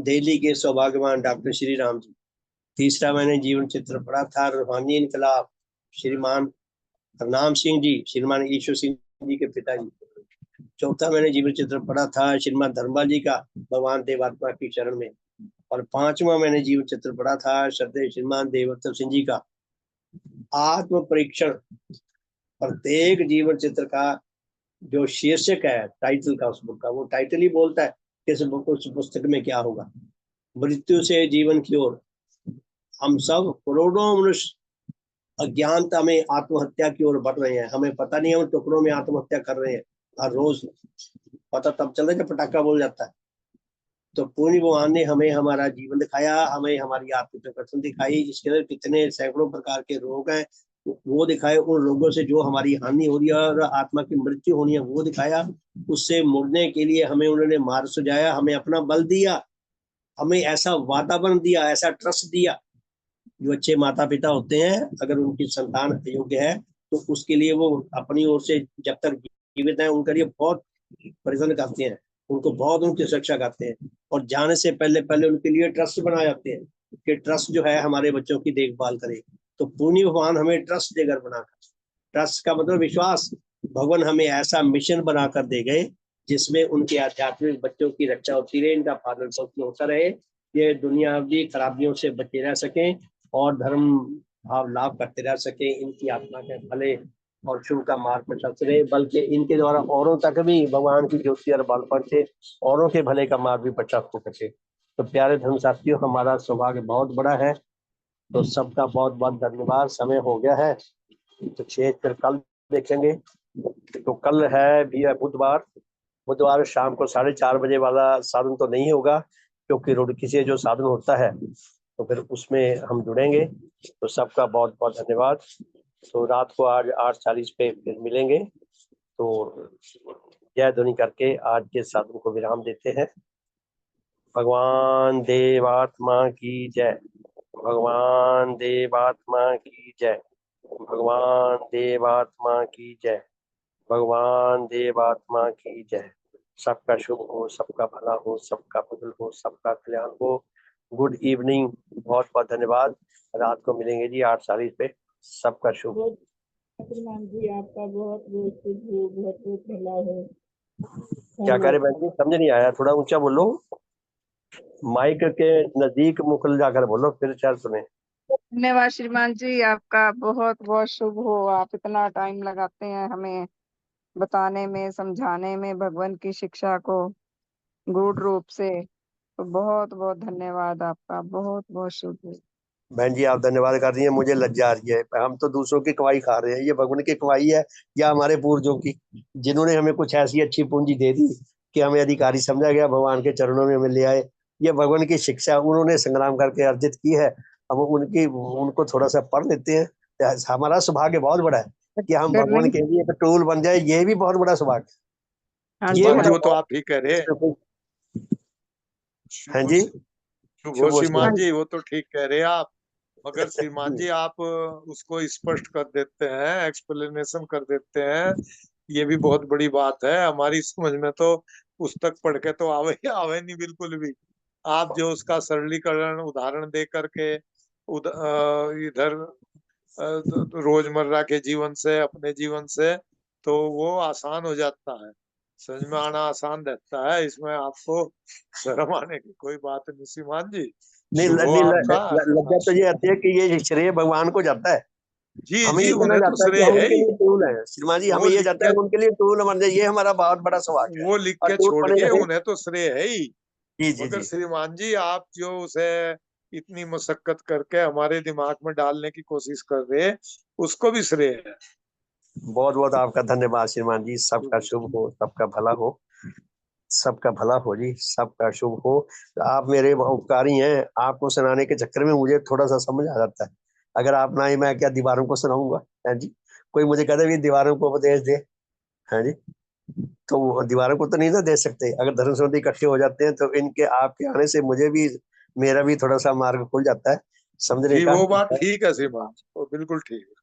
दिल्ली के सौभाग्यवान डॉक्टर श्री राम जी। तीसरा मैंने जीवन चित्र पढ़ा था रूहानी इनकलाब श्रीमान हरनाम सिंह जी, श्रीमान ईश्वर सिंह जी के पिताजी। चौथा मैंने जीवन चित्र पढ़ा था श्रीमान धर्मपाल जी का, भगवान देवात्मा की शरण में। और 5वां मैंने जीवन चित्र पढ़ा था श्रद्धेय श्रीमान देवोत्तम सिंह जी का, आत्म परीक्षण। प्रत्येक जीवन चित्र का जो शीर्षक है, टाइटल का, उस बुक का, वो टाइटल ही बोलता है कि इस बुक, उस पुस्तक में क्या होगा। मृत्यु से जीवन की ओर। हम सब करोड़ों मनुष्य अज्ञानता में आत्महत्या की ओर बढ़ रहे हैं, हमें पता नहीं है, हम टुकड़ों में आत्महत्या कर रहे हैं हर रोज। पता तब चलता है जब पटाखा बोल जाता है। तो पूर्ण भगवान ने हमें हमारा जीवन दिखाया, हमें हमारी आत्मिक प्रकृति दिखाई, इसके अंदर कितने सैकड़ों प्रकार के रोग हैं वो दिखाए। उन रोगों से जो हमारी हानि हो रही है और आत्मा की मृत्यु होनी है वो दिखाया। उससे मुड़ने के लिए हमें उन्होंने मार्ग सुझाया, हमें अपना बल दिया, हमें ऐसा वातावरण दिया, ऐसा ट्रस्ट दिया। जो अच्छे माता पिता होते हैं, अगर उनकी संतान योग्य है तो उसके लिए वो अपनी ओर से जब तक जीवित है उनके लिए बहुत परिश्रम करते हैं, उनको बहुत उनकी सुरक्षा करते हैं, और जाने से पहले पहले उनके लिए ट्रस्ट बनाए जाते हैं कि ट्रस्ट जो है हमारे बच्चों की देखभाल करे। तो पुण्य भगवान हमें ट्रस्ट देकर बनाकर, ट्रस्ट का मतलब विश्वास, भगवान हमें ऐसा मिशन बनाकर दे गए जिसमें उनके आध्यात्मिक बच्चों की रक्षा होती रहे, इनका पालन पोषण होता रहे, ये दुनियावी खराबियों से बचे रह सकें और धर्म भाव लाभ करते रह सके, इनकी आत्मा के भले और शुभ का मार्ग पर चलते रहे, बल्कि इनके द्वारा औरों तक भी भगवान की ज्योति और बल पहुंचे, औरों के भले का मार्ग भी प्रचार हो सके। तो प्यारे धर्म साथियों, हमारा सौभाग्य बहुत बड़ा है। तो सबका बहुत बहुत धन्यवाद। समय हो गया है तो शेष फिर कल देखेंगे। तो कल है भी बुधवार शाम को 4:30 बजे वाला साधन तो नहीं होगा, क्योंकि रुड़की से जो साधन होता है तो फिर उसमें हम जुड़ेंगे। तो सबका बहुत बहुत धन्यवाद। तो रात को आज 8:40 पे फिर मिलेंगे। तो जय ध्वनि करके आज के साधन को विराम देते हैं। भगवान देवात्मा की जय, भगवान देवात्मा की जय, भगवान देवात्मा की जय, भगवान देवात्मा की जय। सबका शुभ हो, सबका भला हो, सबका मंगल हो, सबका कल्याण हो। गुड इवनिंग, बहुत बहुत धन्यवाद। रात को मिलेंगे जी 8:40 पे। सबका शुभ। श्रीमान जी आपका बहुत बहुत शुभ हो, बहुत बहुत भला हो। क्या कह रहे बहन जी, समझ नहीं आया, थोड़ा ऊंचा बोलो, माइक के नजदीक मुख जाकर बोलो, फिर शायद सुने। धन्यवाद श्रीमान जी, आपका बहुत बहुत शुभ हो। आप इतना टाइम लगाते हैं हमें बताने में, समझाने में भगवान की शिक्षा को गूढ़ रूप से। तो बहुत बहुत धन्यवाद आपका, बहुत बहुत शुभ हो। बहन जी आप धन्यवाद कर रही हैं, मुझे लज्जा आ रही है। हम तो दूसरों की कमाई खा रहे हैं, ये भगवान की कमाई है या हमारे पूर्वजों की, जिन्होंने हमें कुछ ऐसी अच्छी पूंजी दे दी कि हमें अधिकारी समझा गया, भगवान के चरणों में हमें ले आए। ये भगवान की शिक्षा उन्होंने संग्राम करके अर्जित की है। हम उनको थोड़ा सा पढ़ लेते हैं। हमारा सौभाग्य बहुत बड़ा है कि हम भगवान के लिए एक टूल बन जाए, ये भी बहुत बड़ा सौभाग्य। हाँ ये श्रीमान जी, जी, वो तो आप ठीक कह रहे हैं। हाँ जी, शुभ श्रीमान हाँ जी, वो तो ठीक कह रहे हैं आप। मगर श्रीमान जी आप उसको स्पष्ट कर देते हैं, एक्सप्लेनेशन कर देते हैं, ये भी बहुत बड़ी बात है। हमारी समझ में तो पुस्तक पढ़ के तो आवे नहीं बिल्कुल भी। आप जो उसका सरलीकरण उदाहरण दे करके इधर रोजमर्रा के जीवन से, अपने जीवन से, तो वो आसान हो जाता है। समझ में आना आसान रहता है, इसमें आपको शर्म आने की कोई बात नहीं श्रीमान जी। नहीं शुभ हो नहीं, आपका। लज्जा तो ये आती है कि ये श्रेय भगवान को जाता है, जी हमें जी, ये कहना उन्हें तो जाता है कि श्रेय हम है उनके ही। लिए टूल है। श्रीमान जी, वो हमें ये लिख जाता के है उनके लिए टूल बन जाए, ये हमारा बहुत बड़ा सौभाग्य है। वो लिख और के टूल छोड़ बने के रहे। उन्हें तो श्रेय है ही। जी जी मगर जी, श्रीमान जी आप जो उसे इतनी मशक्कत करके हमारे दिमाग में डालने की कोशिश कर रहे हैं, उसको भी श्रेय है। बहुत बहुत आपका धन्यवाद श्रीमान जी। सबका शुभ हो, सबका भला हो, सबका भला हो जी, सबका शुभ हो। आप मेरे उपकारी हैं, आपको सुनाने के चक्कर में मुझे थोड़ा सा समझ आ जाता है। अगर आप ना ही, मैं क्या दीवारों को सुनाऊंगा? है जी, कोई मुझे कहता है दीवारों को उपदेश दे, है जी, तो वो दीवारों को तो नहीं ना दे सकते। अगर धर्म संबंधी इकट्ठे हो जाते हैं तो इनके आपके आने से मुझे भी, मेरा भी थोड़ा सा मार्ग खुल जाता है समझने जी का। वो बात ठीक है श्रीमान जी, वो बिल्कुल ठीक है।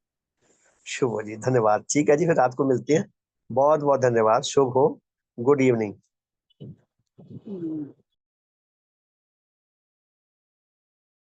शुभ हो जी, धन्यवाद। ठीक है जी, फिर रात को मिलते हैं। बहुत बहुत धन्यवाद, शुभ हो, गुड इवनिंग।